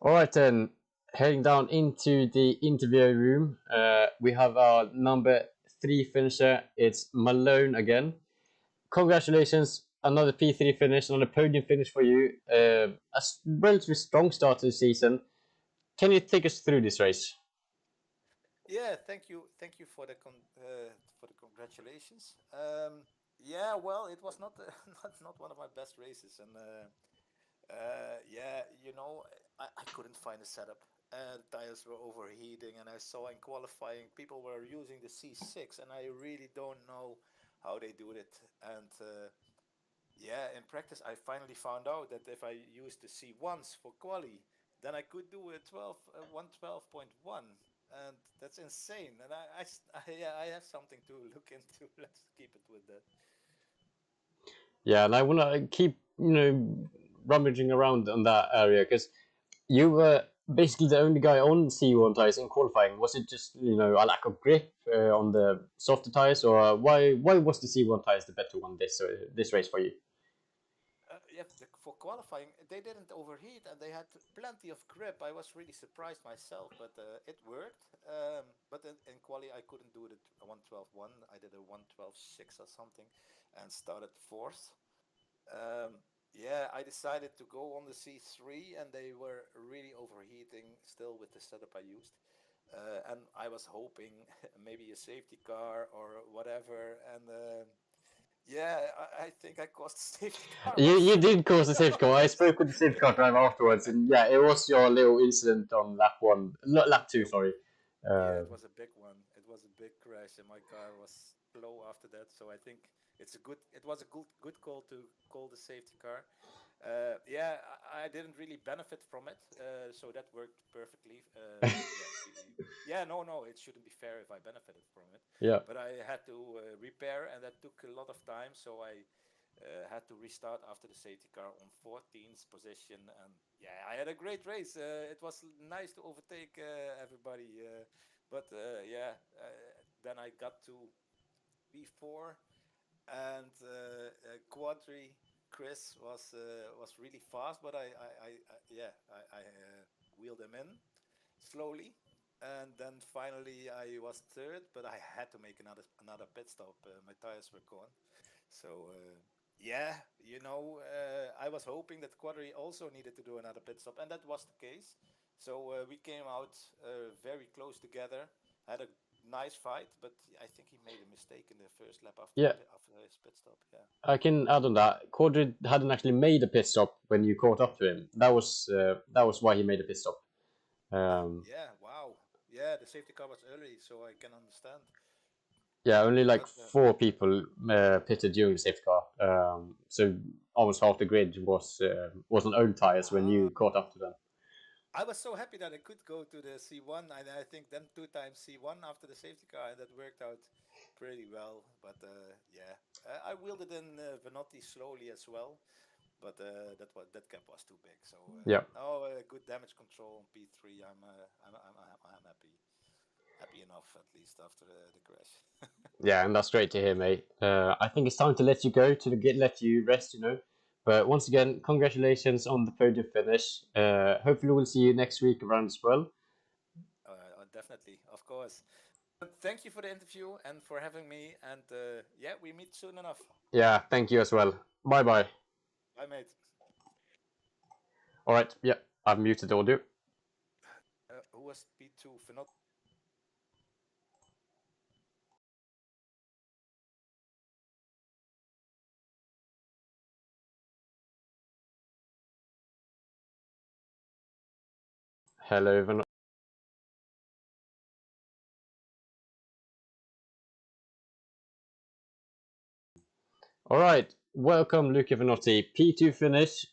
All right then, heading down into the interview room. We have our number 3 finisher. It's Malone again. Congratulations, another P3 finish, another podium finish for you. A relatively strong start to the season. Can you take us through this race? Yeah, thank you for the congratulations. Yeah, well, it was not not one of my best races, and yeah, I couldn't find a setup. The tires were overheating, and I saw in qualifying people were using the C6, and I really don't know how they do it. And yeah, in practice, I finally found out that if I used the C1s for quali, then I could do a 112.1, and that's insane. And yeah, I have something to look into. Let's keep it with that. Yeah, and I want to keep, rummaging around on that area because you were basically the only guy on C1 tires in qualifying. Was it just, a lack of grip on the softer tires, or why was the C1 tires the better one this race for you? Yeah, for qualifying, they didn't overheat and they had plenty of grip. I was really surprised myself, but it worked. But in quali, I couldn't do the 112.1. I did a 112.6 or something, and started fourth. Yeah, I decided to go on the C3, and they were really overheating still with the setup I used. And I was hoping maybe a safety car or whatever, and yeah, I think I caused a safety car You myself. did cause a safety car. I spoke with the safety car driver afterwards, and yeah, it was your little incident on lap one, not lap two, It, sorry. yeah, Uh, it was a big one. It was a big crash, and my car was slow after that. So I think it was a good call to call the safety car. Yeah, I didn't really benefit from it, so that worked perfectly. Yeah, yeah, no, it shouldn't be fair if I benefited from it, yeah. but I had to repair, and that took a lot of time. So I had to restart after the safety car on 14th position, and yeah, I had a great race. It was nice to overtake everybody, but yeah, then I got to P4, and Quadri Chris was really fast, but I wheeled him in slowly, and then finally I was third, but I had to make another pit stop. My tires were gone, so yeah, I was hoping that Quadri also needed to do another pit stop, and that was the case. So we came out very close together, had a nice fight, but I think he made a mistake in the first lap Yeah, after his pit stop. Yeah. I can add on that. Quadrid hadn't actually made a pit stop when you caught up to him. That was why he made a pit stop. Um, Yeah. Wow. Yeah, the safety car was early, so I can understand. yeah, only like But 4 people pitted during the safety car. So almost half the grid was on old tires when you caught up to them. I was so happy that I could go to the C1, and I think then two times C1 after the safety car, and that worked out pretty well. But yeah, I wheeled it in Venotti slowly as well, but that gap was too big. So Yeah. no, good damage control on P3. I'm happy enough at least after the crash. Yeah, and that's great to hear, mate. I think it's time to let you go let you rest, But once again, congratulations on the podium finish. Hopefully, we'll see you next week around as well. Definitely, of course. But thank you for the interview and for having me. And yeah, we meet soon enough. Yeah, thank you as well. Bye bye. Bye, mate. All right. Yeah, I've muted audio. Who was P2? Fernand. Hello, everyone. All right. Welcome, Luca Venotti. P2 finish.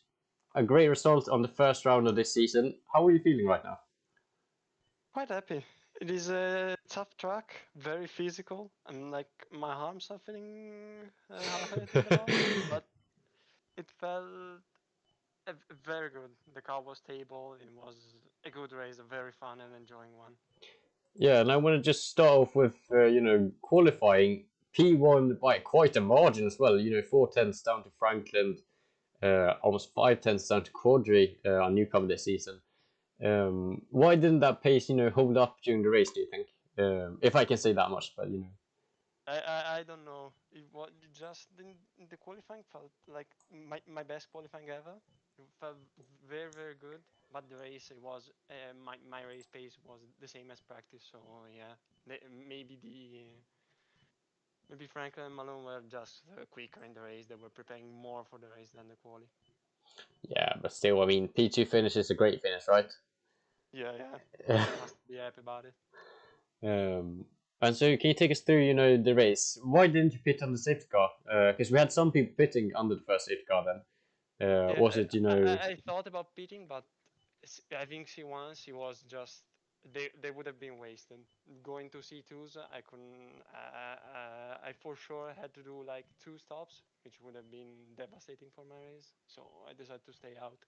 A great result on the first round of this season. How are you feeling right now? Quite happy. It is a tough track, very physical, and like my arms are feeling hurting a lot, but it felt very good. The car was stable. It was a good race, a very fun and enjoying one. Yeah, and I want to just start off with, qualifying. P1 by quite a margin as well. 4 tenths down to Franklin, almost 5 tenths down to Quadri, our newcomer this season. Why didn't that pace, hold up during the race? Do you think? If I can say that much, but I don't know. It was just in the qualifying felt like my best qualifying ever. It felt very very good. But the race it was my race pace was the same as practice. So yeah, maybe maybe Franklin and Malone were just quicker in the race. They were preparing more for the race than the quali. Yeah, but still, I mean, P2 finish is a great finish, right? Yeah, yeah. Must be happy about it. And so, can you take us through, the race? Why didn't you pit on the safety car? Because we had some people pitting under the first safety car then. Yeah, Was it, I thought about pitting, but I think C1s he was just they would have been wasted. Going to C2s, I couldn't. I for sure had to do like 2 stops, which would have been devastating for my race. So I decided to stay out.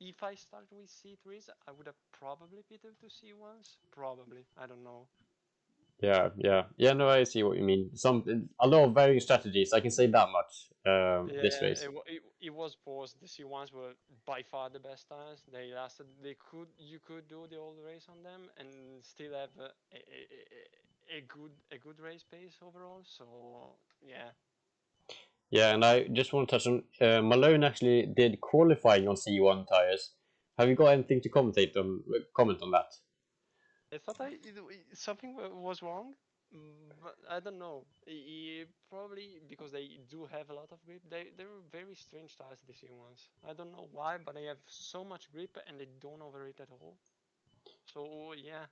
If I started with C3s, I would have probably pitted to C1s. Probably, I don't know. Yeah. No, I see what you mean. A lot of varying strategies. I can say that much. This Yeah, race. it was forced. The C1s were by far the best tires. They lasted. You could do the old race on them and still have a good race pace overall. So yeah, Yeah, and I just want to touch on Malone actually did qualifying on C1 tires. Have you got anything to comment on that? I thought something was wrong, but I don't know. Probably because they do have a lot of grip. They're very strange tires, the C1s. I don't know why, but they have so much grip and they don't overheat at all. So yeah,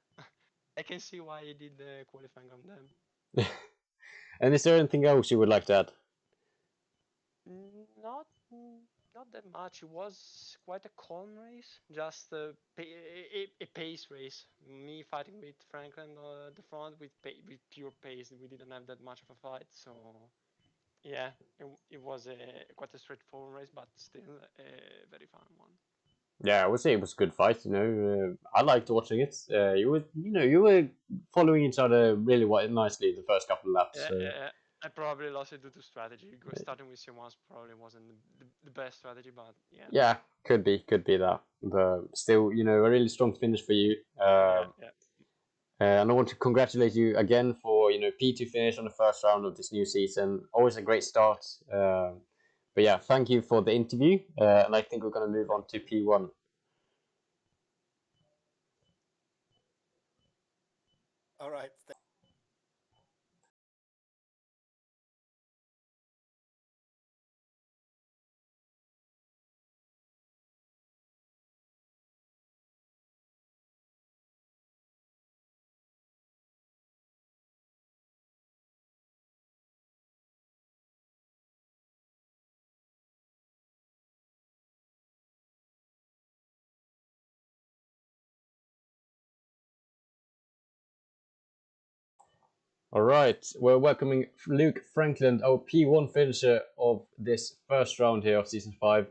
I can see why he did the qualifying on them. And is there anything else you would like to add? Not not that much. It was quite a calm race, just a pace race. Me fighting with Franklin at the front with pure pace. We didn't have that much of a fight, so yeah, it was quite a straightforward race, but still a very fun one. Yeah, I would say it was a good fight. I liked watching it. You were following each other really nicely the first couple of laps. I probably lost it due to strategy because starting with C1s probably wasn't the best strategy, but yeah. Yeah, could be that, but still, a really strong finish for you. Yeah. And I want to congratulate you again for P2 finish on the first round of this new season. Always a great start. But yeah, thank you for the interview, and I think we're going to move on to P1. All right. All right, we're welcoming Luke Franklin, our P1 finisher of this first round here of season 5.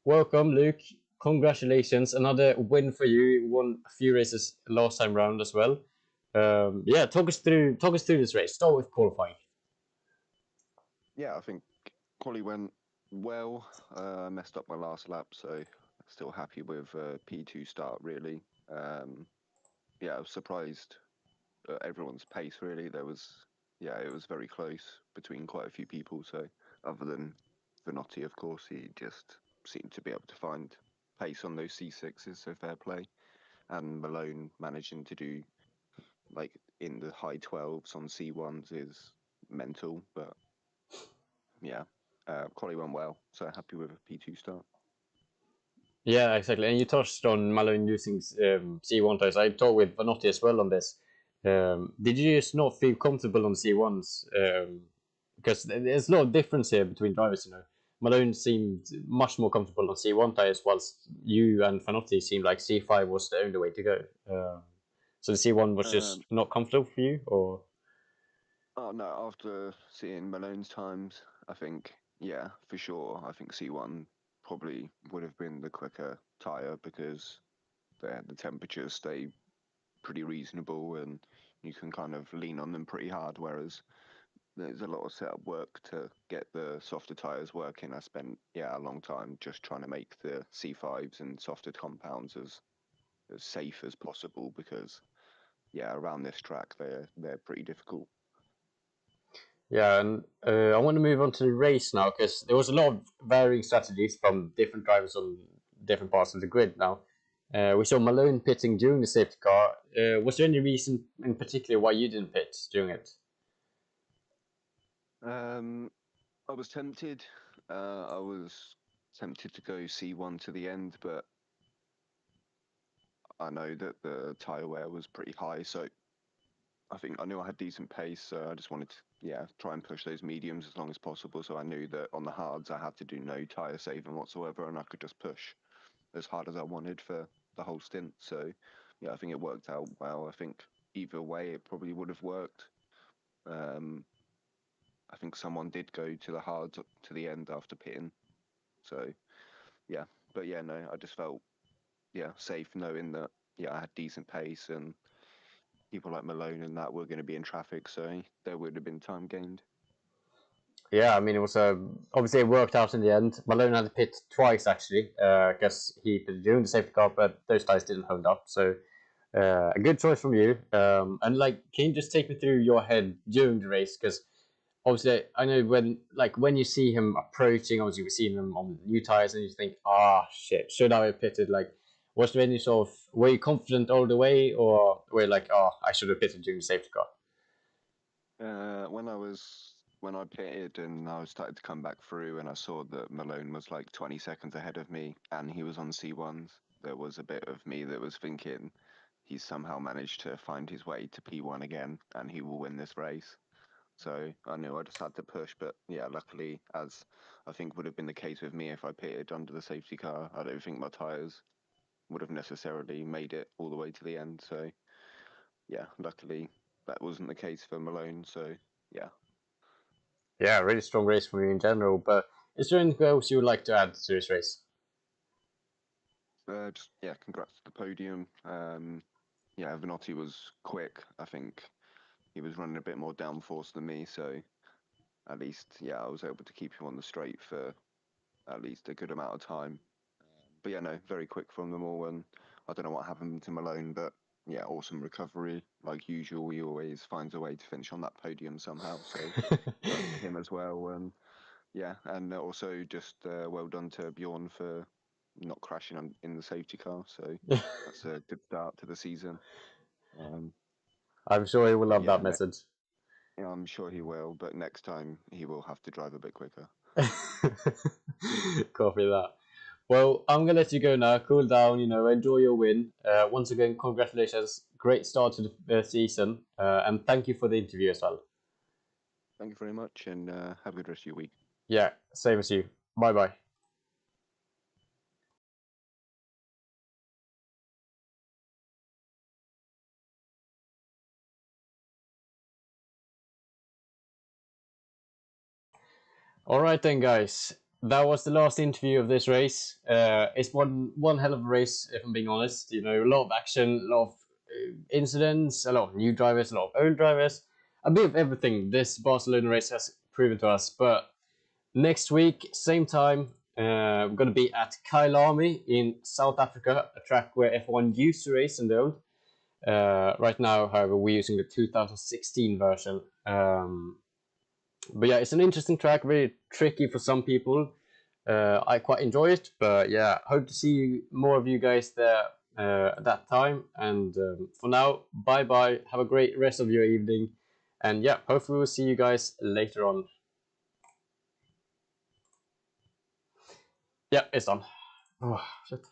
Welcome, Luke. Congratulations, another win for you. You won a few races last time round as well. Yeah, talk us through this race. Start with qualifying. Yeah, I think quali went well. Messed up my last lap, so still happy with P2 start really. Yeah, I was surprised at everyone's pace really. It was very close between quite a few people. So other than Vanotti, of course, he just seemed to be able to find pace on those C6s, so fair play. And Malone managing to do like in the high 12s on C1s is mental, but yeah, quali went well, so happy with a P2 start. Yeah, exactly. And you touched on Malone using C1 tires. I talked with Vanotti as well on this. Did you just not feel comfortable on C1s? Because there's a lot of difference here between drivers. Malone seemed much more comfortable on C1 tires, whilst you and Vanotti seemed like C5 was the only way to go. So the C1 was just not comfortable for you, or? Oh no, after seeing Malone's times, I think, yeah, for sure, I think C1 probably would have been the quicker tyre because the temperatures stay pretty reasonable and you can kind of lean on them pretty hard, whereas there's a lot of setup work to get the softer tyres working. I spent, a long time just trying to make the C5s and softer compounds as as safe as possible because, yeah, around this track they're pretty difficult. Yeah, and I want to move on to the race now because there was a lot of varying strategies from different drivers on different parts of the grid now. We saw Malone pitting during the safety car. Was there any reason in particular why you didn't pit during it? I was tempted. I was tempted to go C1 to the end, but I know that the tyre wear was pretty high, so I think I knew I had decent pace, so I just wanted to, yeah, try and push those mediums as long as possible. So I knew that on the hards I had to do no tyre saving whatsoever, and I could just push as hard as I wanted for the whole stint. So yeah, I think it worked out well. I think either way it probably would have worked. I think someone did go to the hards to the end after pitting. So yeah, but yeah, no, I just felt safe knowing that I had decent pace and people like Malone and that were going to be in traffic, so there would have been time gained. Yeah, I mean, it was obviously it worked out in the end. Malone had to pit twice actually, because he pitted during the safety car, but those tires didn't hold up. So a good choice from you. And like, can you just take me through your head during the race? Because obviously, I know when you see him approaching, obviously we've seen him on new tires, and you think, ah, shit, should I have pitted? Like, was there any sort of, were you confident all the way, or were you like, oh, I should have pitted during the safety car? When I pitted and I started to come back through and I saw that Malone was like 20 seconds ahead of me and he was on C1s, there was a bit of me that was thinking he's somehow managed to find his way to P1 again and he will win this race. So I knew I just had to push, but yeah, luckily, as I think would have been the case with me if I pitted under the safety car, I don't think my tyres would have necessarily made it all the way to the end. So yeah, luckily that wasn't the case for Malone. So yeah. Yeah, really strong race for you in general. But is there anything else you would like to add to this race? Congrats to the podium. Yeah, Vinotti was quick. I think he was running a bit more downforce than me, so at least I was able to keep him on the straight for at least a good amount of time. But yeah, no, very quick from them all, and I don't know what happened to Malone, but yeah, awesome recovery. Like usual, he always finds a way to finish on that podium somehow. So congrats to him as well. And yeah, and also just well done to Bjorn for not crashing in the safety car. So that's a good start to the season. I'm sure he will love Yeah, that message. I'm sure he will, but next time he will have to drive a bit quicker. Copy that. Well, I'm gonna let you go now. Cool down, enjoy your win. Once again, congratulations. Great start to the season. And thank you for the interview as well. Thank you very much, and have a good rest of your week. Yeah, same as you. Bye bye. All right then, guys. That was the last interview of this race. It's one hell of a race, if I'm being honest. A lot of action, a lot of incidents, a lot of new drivers, a lot of old drivers, a bit of everything this Barcelona race has proven to us. But next week, same time, we're going to be at Kailami in South Africa, a track where F1 used to race in the old. Right now, however, we're using the 2016 version. But yeah, it's an interesting track, very tricky for some people. I quite enjoy it, but yeah, hope to see more of you guys there at that time. And for now, bye bye. Have a great rest of your evening. And yeah, hopefully we'll see you guys later on. Yeah, it's done. Oh, shit.